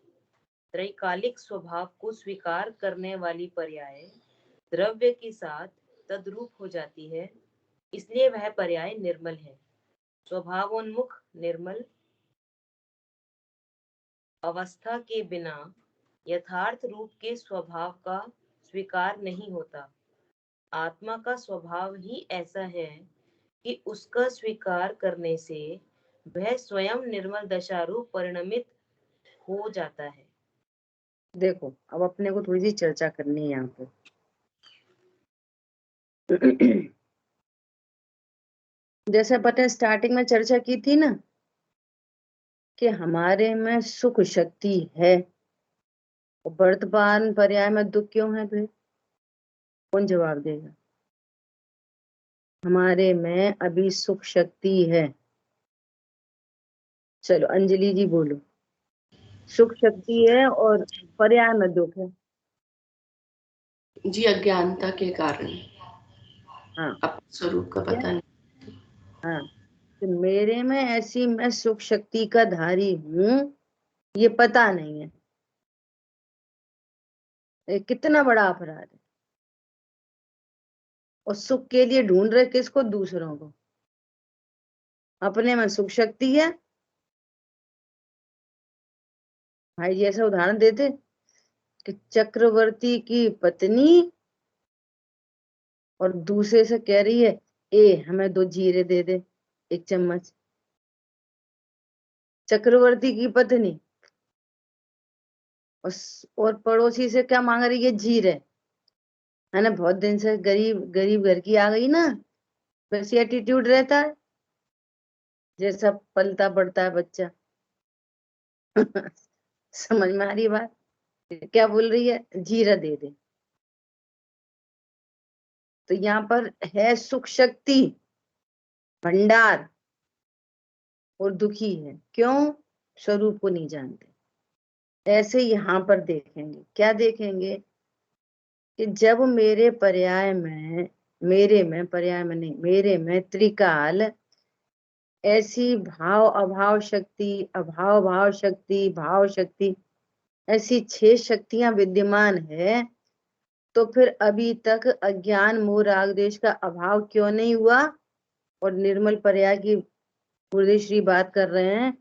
त्रैकालिक स्वभाव को स्वीकार करने वाली पर्याय द्रव्य के साथ तद्रूप हो जाती है, इसलिए वह पर्याय निर्मल है। स्वभावोन्मुख निर्मल अवस्था के बिना यथार्थ रूप के स्वभाव का स्वीकार नहीं होता। आत्मा का स्वभाव ही ऐसा है कि उसका स्वीकार करने से वह स्वयं निर्मल दशा रूप परिणमित हो जाता है। देखो, अब अपने को थोड़ी सी चर्चा करनी है यहाँ पे। जैसे अपन स्टार्टिंग में चर्चा की थी ना कि हमारे में सुख शक्ति है, और वर्तमान पर्याय में दुख क्यों है? फिर कौन जवाब देगा? हमारे में अभी सुख शक्ति है। चलो अंजलि जी बोलो। सुख शक्ति है और पर्याय में दुख है। जी, अज्ञानता के कारण। हाँ, अपने स्वरूप का पता नहीं। हाँ, तो मेरे में ऐसी मैं सुख शक्ति का धारी हूं, ये पता नहीं है। ये कितना बड़ा अपराध है। और सुख के लिए ढूंढ रहे किसको? दूसरों को। अपने में सुख शक्ति है। भाई जी ऐसा उदाहरण देते कि चक्रवर्ती की पत्नी और दूसरे से कह रही है, ए हमें 2 जीरे दे दे, 1 चम्मच। चक्रवर्ती की पत्नी और पड़ोसी से क्या मांग रही है? जीरे, है ना। बहुत दिन से गरीब गरीब घर की आ गई ना, वैसी एटीट्यूड रहता है जैसा पलता बढ़ता है बच्चा। समझ में आ रही बात? क्या बोल रही है? जीरा दे दे। तो यहाँ पर है सुख शक्ति भंडार, और दुखी है। क्यों? स्वरूप को नहीं जानते। ऐसे यहाँ पर देखेंगे, क्या देखेंगे कि जब मेरे पर्याय में, मेरे में पर्याय में नहीं, मेरे में त्रिकाल ऐसी भाव अभाव शक्ति, अभाव भाव शक्ति, भाव शक्ति, ऐसी 6 शक्तियां विद्यमान है, तो फिर अभी तक अज्ञान मोह राग द्वेष का अभाव क्यों नहीं हुआ? और निर्मल पर्याय की गुरुदेव श्री बात कर रहे हैं,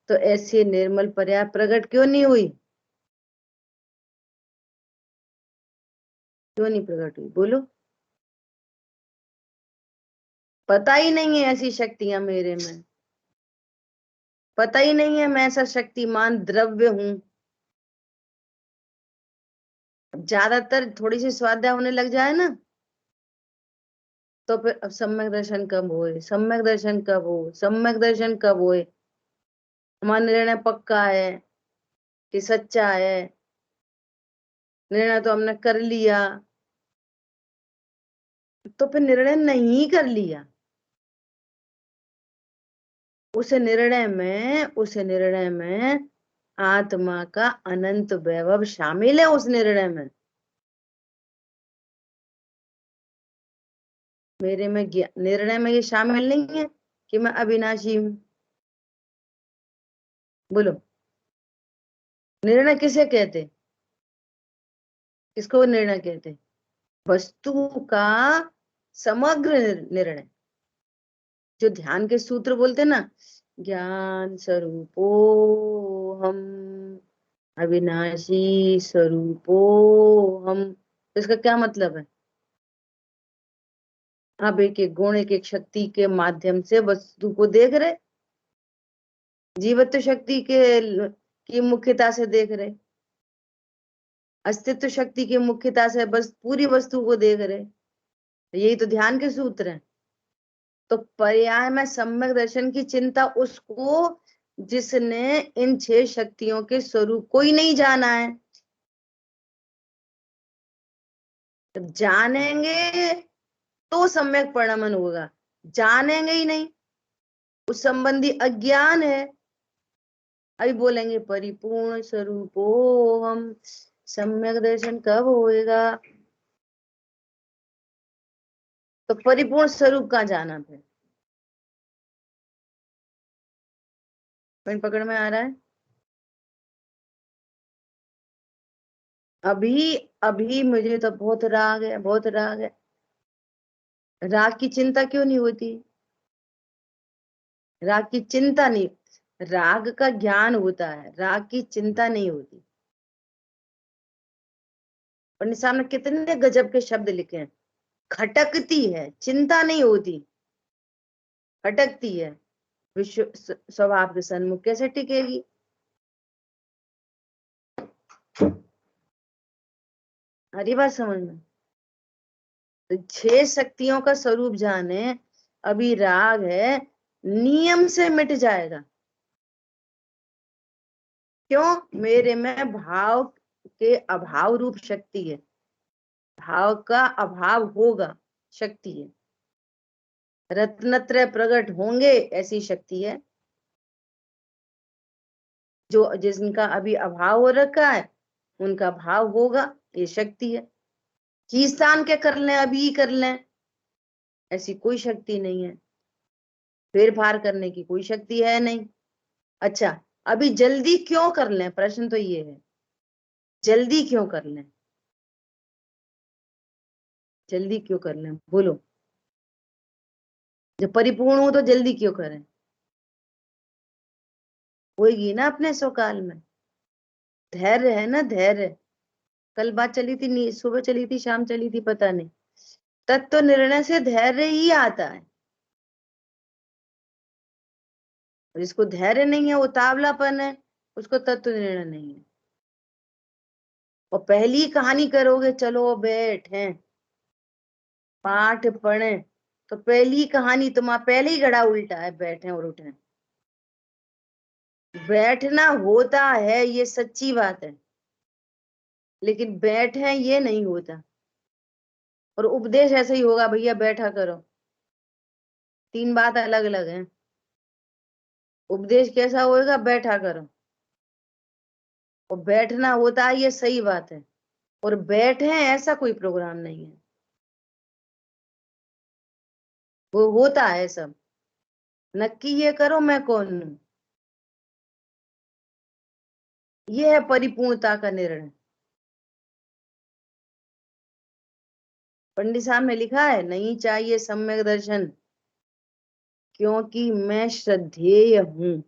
तो ऐसी निर्मल पर्याय प्रकट क्यों नहीं हुई? क्यों नहीं प्रकट हुई? बोलो। पता ही नहीं है ऐसी शक्तियां मेरे में, पता ही नहीं है मैं ऐसा शक्तिमान द्रव्य हूं। ज्यादातर थोड़ी सी स्वाध्याय होने लग जाए ना, तो फिर अब सम्यक दर्शन कब होए, सम्यक दर्शन कब हो, सम्यक दर्शन कब होए, हमारा निर्णय पक्का है कि सच्चा है, निर्णय तो हमने कर लिया, तो फिर निर्णय नहीं कर लिया, उस निर्णय में आत्मा का अनंत वैभव शामिल है उस निर्णय में। मेरे में निर्णय में ये शामिल नहीं है कि मैं अविनाशी हूं। बोलो, निर्णय किसे कहते, किसको निर्णय कहते? वस्तु का समग्र निर्णय, जो ध्यान के सूत्र बोलते ना, ज्ञान स्वरूपो हम, अविनाशी स्वरूपो हम, तो इसका क्या मतलब है? आप एक एक गुण, एक एक शक्ति के माध्यम से वस्तु को देख रहे, जीवत्व शक्ति की मुख्यता से देख रहे, अस्तित्व शक्ति की मुख्यता से बस पूरी वस्तु को देख रहे, यही तो ध्यान के सूत्र हैं। तो पर्याय में सम्यक दर्शन की चिंता उसको जिसने इन 6 शक्तियों के स्वरूप को ही नहीं जाना है। जब जानेंगे तो सम्यक परिणमन होगा, जानेंगे ही नहीं, उस संबंधी अज्ञान है। अभी बोलेंगे परिपूर्ण स्वरूपो हम, सम्यक दर्शन कब होएगा? तो परिपूर्ण स्वरूप कहाँ जाना? फिर पकड़ में आ रहा है? अभी अभी मुझे तो बहुत राग है, बहुत राग है। राग की चिंता क्यों नहीं होती? राग की चिंता नहीं, राग का ज्ञान होता है, राग की चिंता नहीं होती। पंडित साहब ने कितने गजब के शब्द लिखे हैं, खटकती है, चिंता नहीं होती, खटकती है, विश्व स्वभाव के सन्मुख कैसे टिकेगी? हरी बात समझ में? तो 6 शक्तियों का स्वरूप जाने, अभी राग है, नियम से मिट जाएगा। क्यों? मेरे में भाव के अभाव रूप शक्ति है, भाव का अभाव होगा, शक्ति है, रत्नत्रय प्रकट होंगे, ऐसी शक्ति है। जो जिनका अभी अभाव हो रखा है उनका भाव होगा, ये शक्ति है। खींचतान के कर लें, अभी कर लें, ऐसी कोई शक्ति नहीं है, फेर फार करने की कोई शक्ति है नहीं। अच्छा, अभी जल्दी क्यों कर लें? प्रश्न तो ये है, जल्दी क्यों कर लें? जल्दी क्यों कर लें? बोलो, जब परिपूर्ण हो तो जल्दी क्यों करें? होएगी ना अपने स्वकाल में। धैर्य है ना, धैर्य। कल बात चली थी, सुबह चली थी, शाम चली थी, पता नहीं। तत्व निर्णय से धैर्य ही आता है, जिसको धैर्य नहीं है, उतावलापन है, उसको तत्व निर्णय नहीं है। और पहली कहानी करोगे, चलो बैठे पाठ पढ़े, तो पहली कहानी तुम्हारा पहले ही गड़ा उल्टा है, बैठे और उठे। बैठना होता है, ये सच्ची बात है, लेकिन बैठे ये नहीं होता। और उपदेश ऐसे ही होगा, भैया बैठा करो, 3 बात अलग अलग है। उपदेश कैसा होएगा? बैठा करो, और बैठना होता है, ये सही बात है। और बैठे ऐसा कोई प्रोग्राम नहीं है, वो होता है सब। नक्की ये करो, मैं कौन हूं, ये है परिपूर्णता का निर्णय। पंडित साहब ने लिखा है, नहीं चाहिए सम्यक दर्शन क्योंकि मैं श्रद्धेय हूं,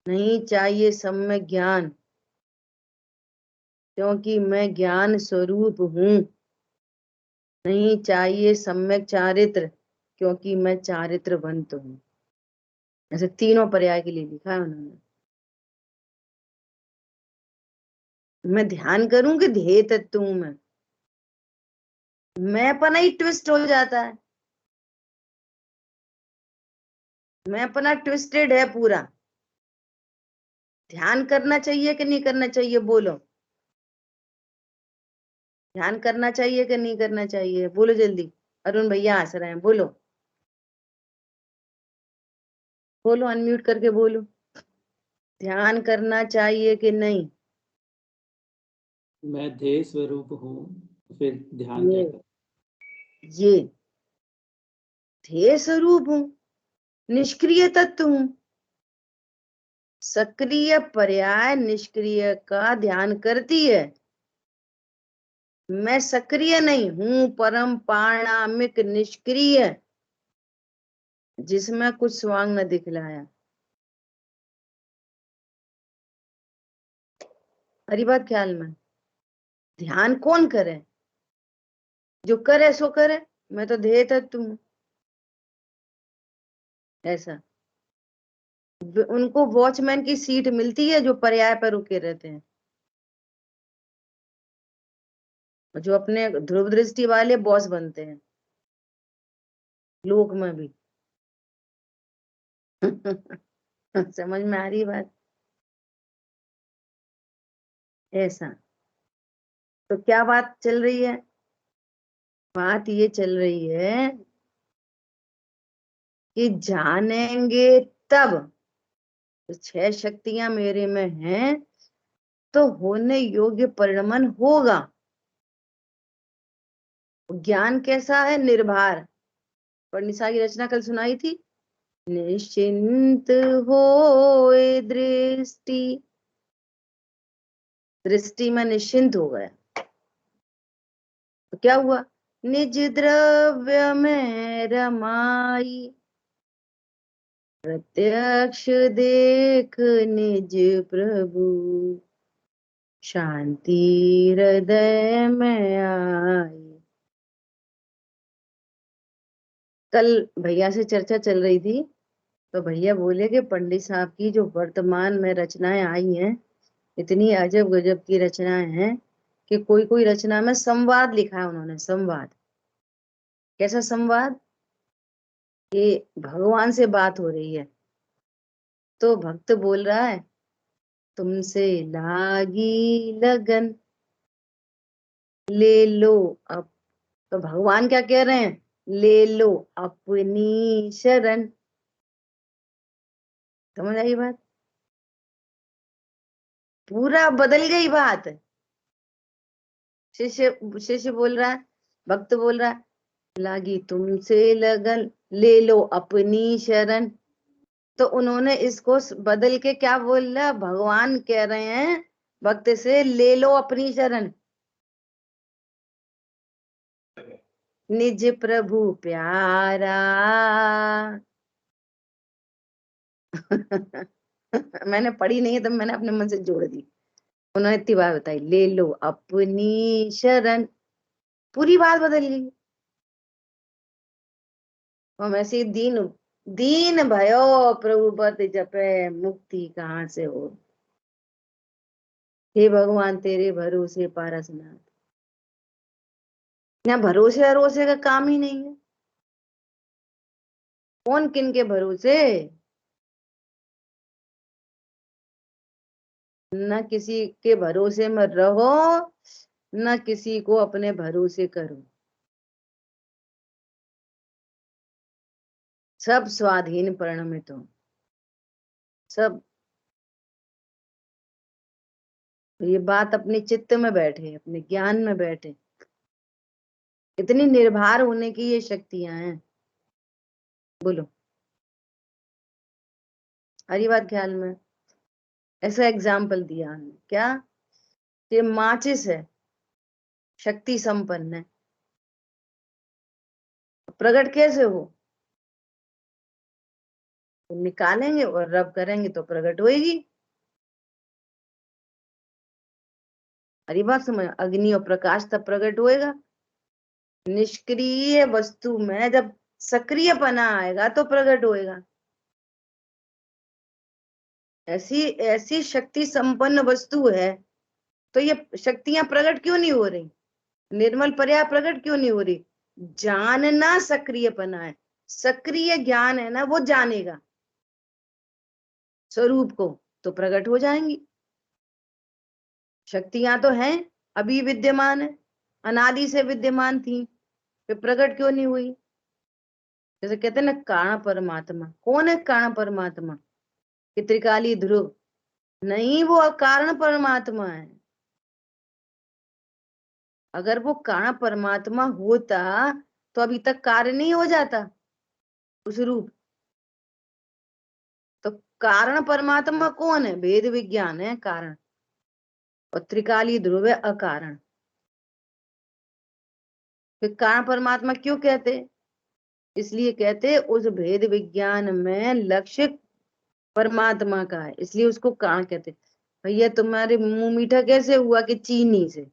नहीं चाहिए सम्यक ज्ञान क्योंकि मैं ज्ञान स्वरूप हूं, नहीं चाहिए सम्यक चारित्र क्योंकि मैं चारित्रवंत हूं। ऐसे तीनों पर्याय के लिए लिखा है उन्होंने। मैं ध्यान करूं कि ध्येय तत्व हूं मैं अपना ही ट्विस्ट हो जाता है, मैं अपना ट्विस्टेड है पूरा। ध्यान करना चाहिए कि नहीं करना चाहिए, बोलो। ध्यान करना चाहिए कि नहीं करना चाहिए, बोलो जल्दी। अरुण भैया हंस रहे हैं, बोलो बोलो, अनम्यूट करके बोलो। ध्यान करना चाहिए कि नहीं? मैं ध्येय स्वरूप हूँ, फिर ध्यान क्या कर? ये ध्येय स्वरूप हूं, निष्क्रिय तत्व हूं। सक्रिय पर्याय निष्क्रिय का ध्यान करती है। मैं सक्रिय नहीं हूं, परम पारणामिक निष्क्रिय, जिसमें कुछ स्वांग न दिखलाया। हरी बात ख्याल में। ध्यान कौन करे? जो करे सो करे, मैं तो ध्येय तत्व हूं। ऐसा उनको वॉचमैन की सीट मिलती है जो पर्याय पर रुके रहते हैं, जो अपने ध्रुव दृष्टि वाले बॉस बनते हैं लोक में भी। समझ में आ रही बात? ऐसा तो क्या बात चल रही है? बात ये चल रही है कि जानेंगे तब तो 6 शक्तियां मेरे में हैं तो होने योग्य परिणमन होगा। ज्ञान कैसा है? निर्भर। परनिसा की रचना कल सुनाई थी, निश्चिंत होए दृष्टि, दृष्टि में निश्चिंत हो गया तो क्या हुआ? निज द्रव्य में रमाई, प्रत्यक्ष देख निज प्रभु, शांति हृदय में आई। कल भैया से चर्चा चल रही थी तो भैया बोले कि पंडित साहब की जो वर्तमान में रचनाएं आई हैं, इतनी अजब गजब की रचनाएं हैं कि कोई कोई रचना में संवाद लिखा है उन्होंने। संवाद कैसा संवाद? कि भगवान से बात हो रही है तो भक्त बोल रहा है, तुमसे लागी लगन ले लो अब। तो भगवान क्या कह रहे हैं? ले लो अपनी शरण। समझ आई बात? पूरा बदल गई बात। शिष्य शिष्य बोल रहा है, भक्त बोल रहा है, लागी तुमसे लगन ले लो अपनी शरण। तो उन्होंने इसको बदल के क्या बोला? भगवान कह रहे हैं भक्त से, ले लो अपनी शरण। निज प्रभु प्यारा। मैंने पढ़ी नहीं है तो मैंने अपने मन से जोड़ दी। उन्होंने इतनी बात बताई, ले लो अपनी शरण, पूरी बात बदल गई। हम ऐसे दीन दीन भयो प्रभु पद जपे, मुक्ति कहाँ से हो। हे भगवान तेरे भरोसे पारसनाथ। ना भरोसे भरोसे का काम ही नहीं है। कौन किन के भरोसे? न किसी के भरोसे में रहो, न किसी को अपने भरोसे करो। सब स्वाधीन परिणमित हो। सब ये बात अपने चित्त में बैठे, अपने ज्ञान में बैठे। इतनी निर्भर होने की ये शक्तियां हैं। बोलो, हरी बात ख्याल में। ऐसा एग्जाम्पल दिया हमने, क्या? ये माचिस है, शक्ति संपन्न है, प्रकट कैसे हो? तो निकालेंगे और रब करेंगे तो प्रकट होएगी। हरी बात समझ। अग्नि और प्रकाश तब प्रकट होएगा। निष्क्रिय वस्तु में जब सक्रियपना आएगा तो प्रकट होएगा। ऐसी ऐसी शक्ति संपन्न वस्तु है तो ये शक्तियां प्रकट क्यों नहीं हो रही, निर्मल पर्याय प्रकट क्यों नहीं हो रही? जानना सक्रियपना है, सक्रिय ज्ञान है ना, वो जानेगा स्वरूप को, तो प्रकट हो जाएंगी। शक्तियां तो हैं, अभी विद्यमान है, अनादि से विद्यमान थी, फिर प्रकट क्यों नहीं हुई? जैसे कहते हैं ना कारण परमात्मा, कौन है कारण परमात्मा? कि त्रिकाली ध्रुव नहीं, वो कारण परमात्मा है। अगर वो कारण परमात्मा होता तो अभी तक कार्य नहीं हो जाता उस रूप। तो कारण परमात्मा कौन है? वेद विज्ञान है कारण, और त्रिकाली ध्रुव है अकारण। फिर कारण परमात्मा क्यों कहते? इसलिए कहते उस भेद विज्ञान में लक्ष्य परमात्मा का है, इसलिए उसको कारण कहते। भैया तुम्हारे मुंह मीठा कैसे हुआ? कि चीनी से,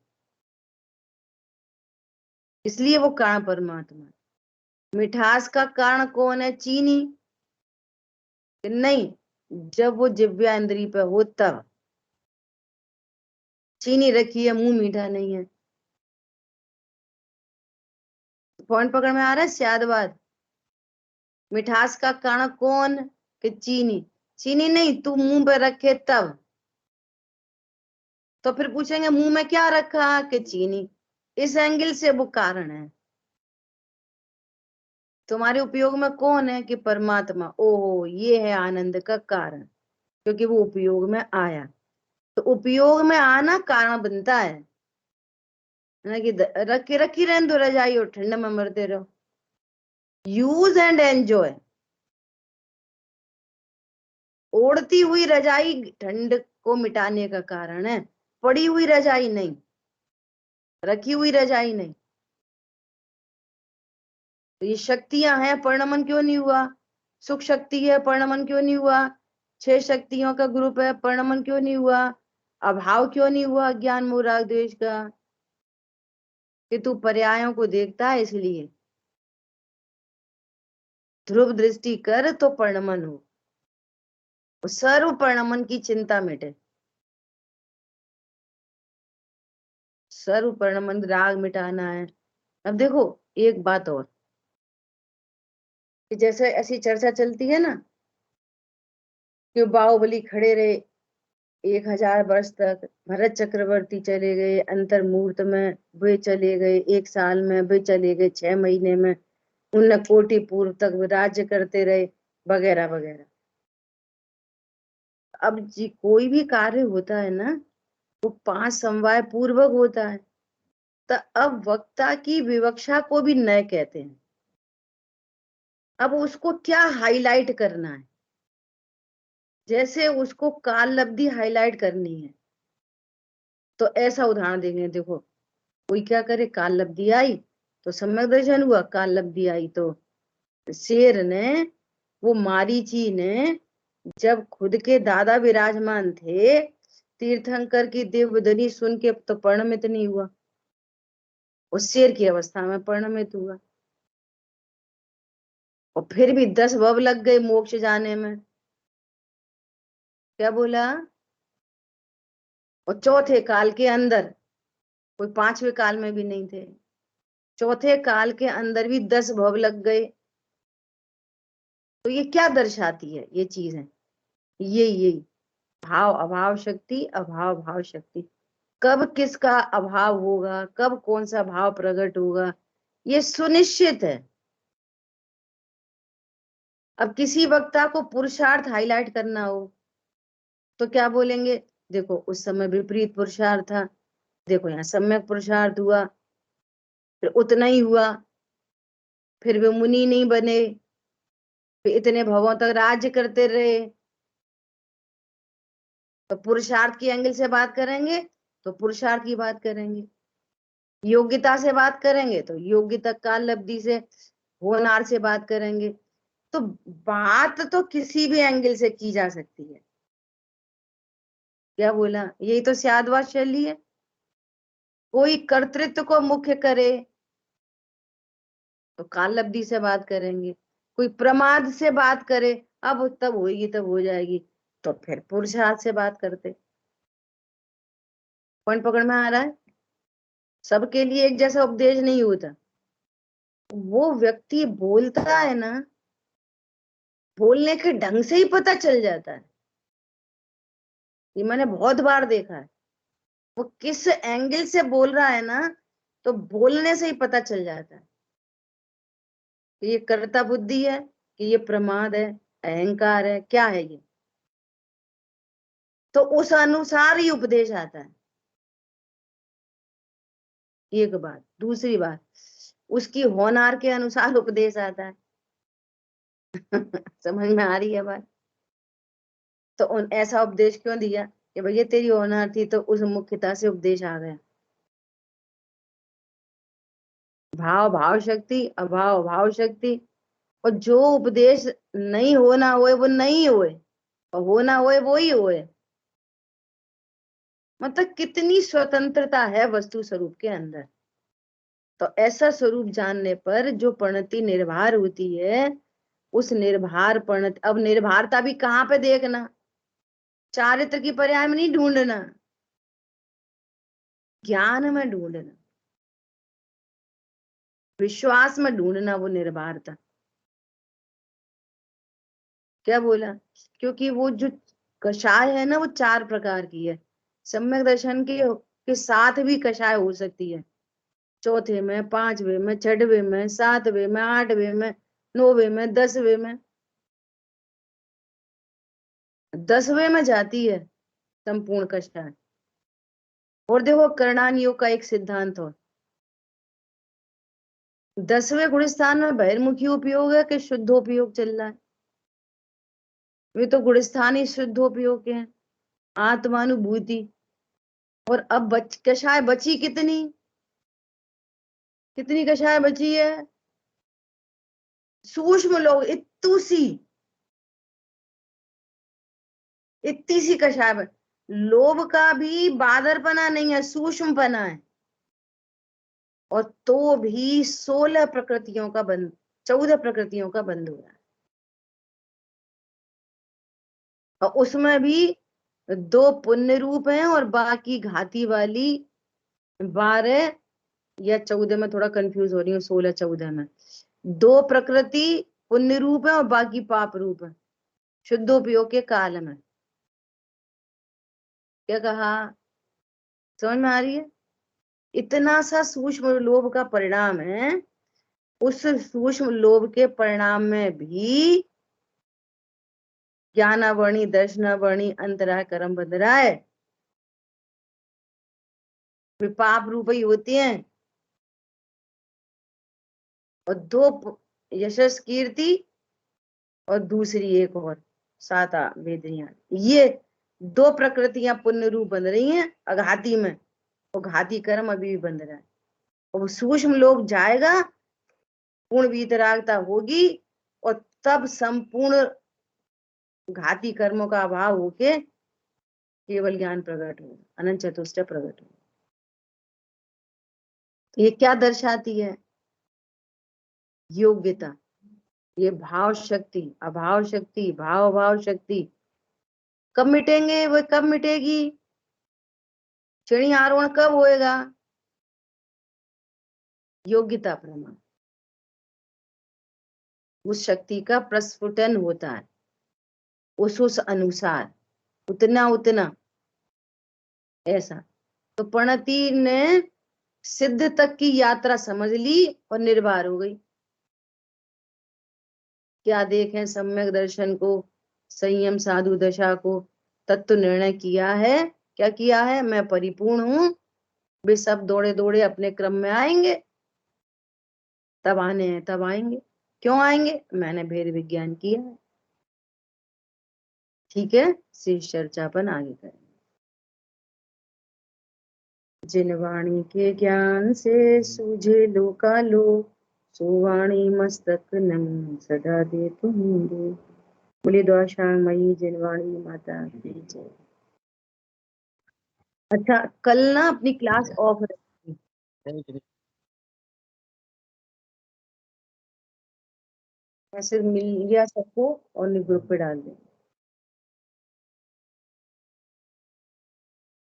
इसलिए वो कारण परमात्मा। मिठास का कारण कौन है? चीनी? नहीं, जब वो जिव्या इंद्री पे हो तब। चीनी रखी है, मुंह मीठा नहीं है। पॉइंट पकड़ में आ रहा है? शायद मिठास का कारण कौन? कि चीनी। चीनी नहीं, तू मुंह पे रखे तब। तो फिर पूछेंगे मुंह में क्या रखा? कि चीनी। इस एंगल से वो कारण है। तुम्हारे उपयोग में कौन है? कि परमात्मा। ओहो, ये है आनंद का कारण, क्योंकि वो उपयोग में आया। तो उपयोग में आना कारण बनता है ना, कि रखी रखी रहने दो रजाई और ठंड में मरते रहो। Use and enjoy. ओढ़ती हुई रजाई ठंड को मिटाने का कारण है, पड़ी हुई रजाई नहीं, रखी हुई रजाई नहीं। तो ये शक्तियां हैं, परिणमन क्यों नहीं हुआ? सुख शक्ति है, परिणमन क्यों नहीं हुआ? 6 शक्तियों का ग्रुप है, परिणमन क्यों नहीं हुआ? अभाव क्यों नहीं हुआ ज्ञान मोह राग द्वेष का? कि तू पर्यायों को देखता है, इसलिए ध्रुव दृष्टि कर तो परिणमन हो, सर्व परिणमन की चिंता मिटे, सर्व परिणमन राग मिटाना है। अब देखो एक बात और, कि जैसे ऐसी चर्चा चलती है ना कि बाहुबली खड़े रहे 1000 वर्ष तक, भरत चक्रवर्ती चले गए अंतर मुहूर्त में, वे चले गए 1 साल में, वे चले गए 6 महीने में, उन कोटि पूर्व तक राज्य करते रहे, वगैरह वगैरह। अब जी कोई भी कार्य होता है ना, वो 5 समवाय पूर्वक होता है। तो अब वक्ता की विवक्षा को भी नय कहते हैं। अब उसको क्या हाईलाइट करना है? जैसे उसको काल लब्धि हाईलाइट करनी है, तो ऐसा उदाहरण देंगे। देखो कोई क्या करे, काल लब्धि आई तो सम्यक दर्शन हुआ, काल लब्धि आई तो शेर ने, वो मारीची ने, जब खुद के दादा विराजमान थे, तीर्थंकर की दिव्य ध्वनि सुन के तो परिणमित नहीं हुआ, उस शेर की अवस्था में परिणमित हुआ। और फिर भी 10 भव लग गए मोक्ष जाने में। क्या बोला? और चौथे काल के अंदर, कोई 5वें काल में भी नहीं थे, चौथे काल के अंदर भी 10 भव लग गए। तो ये क्या दर्शाती है? ये चीज है, यही भाव अभाव शक्ति, अभाव भाव शक्ति। कब किसका अभाव होगा, कब कौन सा भाव प्रकट होगा, ये सुनिश्चित है। अब किसी वक्ता को पुरुषार्थ हाईलाइट करना हो तो क्या बोलेंगे? देखो उस समय विपरीत पुरुषार्थ था, देखो यहाँ सम्यक पुरुषार्थ हुआ, फिर उतना ही हुआ, फिर वे मुनि नहीं बने, फिर इतने भवों तक राज्य करते रहे। तो पुरुषार्थ की एंगल से बात करेंगे तो पुरुषार्थ की बात करेंगे, योग्यता से बात करेंगे तो योग्यता काल लब्धि से, होनार से बात करेंगे। तो बात तो किसी भी एंगल से की जा सकती है। क्या बोला? यही तो स्यादवाद शैली है। कोई कर्तृत्व को मुख्य करे तो काल लब्धि से बात करेंगे, कोई प्रमाद से बात करे, अब तब होगी तब हो जाएगी, तो फिर पुरुषार्थ से बात करते। पॉइंट पकड़ में आ रहा है? सबके लिए एक जैसा उपदेश नहीं होता। वो व्यक्ति बोलता है ना, बोलने के ढंग से ही पता चल जाता है। ये मैंने बहुत बार देखा है। वो किस एंगल से बोल रहा है ना, तो बोलने से ही पता चल जाता है कि ये कर्ता बुद्धि है, कि ये प्रमाद है, अहंकार है, क्या है ये। तो उस अनुसार ही उपदेश आता है। एक बात। दूसरी बात, उसकी होनार के अनुसार उपदेश आता है। समझ में आ रही है बात? तो ऐसा उपदेश क्यों दिया कि भैया तेरी होनार थी, तो उस मुख्यता से उपदेश आ गया। भाव भाव शक्ति, अभाव भाव शक्ति। और जो उपदेश नहीं होना होए वो नहीं होए, और होना होए वो ही होए। मतलब कितनी स्वतंत्रता है वस्तु स्वरूप के अंदर। तो ऐसा स्वरूप जानने पर जो परिणति निर्भर होती है, उस निर्भर परिणति, अब निर्भरता भी कहाँ पे देखना? चारित्र की पर्याय में नहीं ढूंढना, ज्ञान में ढूंढना, विश्वास में ढूंढना वो निर्भरता। क्या बोला? क्योंकि वो जो कषाय है ना, वो 4 प्रकार की है। सम्यक दर्शन के साथ भी कषाय हो सकती है। चौथे में, 5वें में, 6वें में, 7वें में, 8वें में, 9वें में, 10वें में। 10वें में जाती है संपूर्ण कषाय। और देखो करणान योग का एक सिद्धांत हो, 10वें गुणस्थान में बहिर्मुखी उपयोग है कि शुद्धोपयोग चल रहा है? वे तो गुणस्थान ही शुद्धोपयोग के हैं, आत्मानुभूति। और अब कषाय बची कितनी? कितनी कषाय बची है? सूक्ष्म लोग इतनी सी कषाय। लोभ का भी बादरपना नहीं है, सूक्ष्मपना है। और तो भी 16 प्रकृतियों का बंध, 14 प्रकृतियों का बंध हो रहा है। और उसमें भी 2 पुण्य रूप हैं, और बाकी घाती वाली 12 या 14 में थोड़ा कंफ्यूज हो रही हूँ, 16-14 में 2 प्रकृति पुण्य रूप है और बाकी पाप रूप है, शुद्धोपयोग के काल में। क्या कहा? समझ में आ रही है? इतना सा सूक्ष्म लोभ का परिणाम है। उस सूक्ष्म लोभ के परिणाम में भी ज्ञानावर्णी, दर्शनावर्णी, अंतराय, कर्म बंध रहा है। वे पाप रूप ही होते हैं। और 2 यशस कीर्ति, और दूसरी एक और 7 वेदनियां, ये 2 प्रकृतियां पुण्य रूप बन रही हैं अघाती में, और घाती कर्म अभी भी बंध रहा है। और सूक्ष्म लोभ जाएगा, पूर्ण वीतरागता होगी, और तब संपूर्ण घाती कर्मों का अभाव होके केवल ज्ञान प्रकट होगा, अनंत चतुष्टय प्रकट होगा। ये क्या दर्शाती है? योग्यता। ये भाव शक्ति, अभाव शक्ति, भाव भाव शक्ति कब मिटेंगे? वो कब मिटेगी? श्रेणी आरोहण कब होएगा? योग्यता प्रमाण। उस शक्ति का प्रस्फुटन होता है उस अनुसार, उतना उतना, ऐसा। तो प्रणति ने सिद्ध तक की यात्रा समझ ली और निर्भर हो गई। क्या देखें? सम्यक दर्शन को, संयम साधु दशा को, तत्व निर्णय किया है। क्या किया है? मैं परिपूर्ण हूं, वे सब दौड़े दौड़े अपने क्रम में आएंगे। तब आने हैं, तब आएंगे। क्यों आएंगे? मैंने भेद विज्ञान किया है। ठीक है, शेष चर्चा अपन आगे करेंगे। जिन वाणी के ज्ञान से सूझे लोकालो, सो वाणी मस्तक नम सदा दे तुम दे। बोलिए द्वाशांगमयी जिनवाणी माता की जय। अच्छा, कल ना अपनी क्लास ऑफ रहेगी। मैसेज मिल गया सबको और ग्रुप पे डाल दें।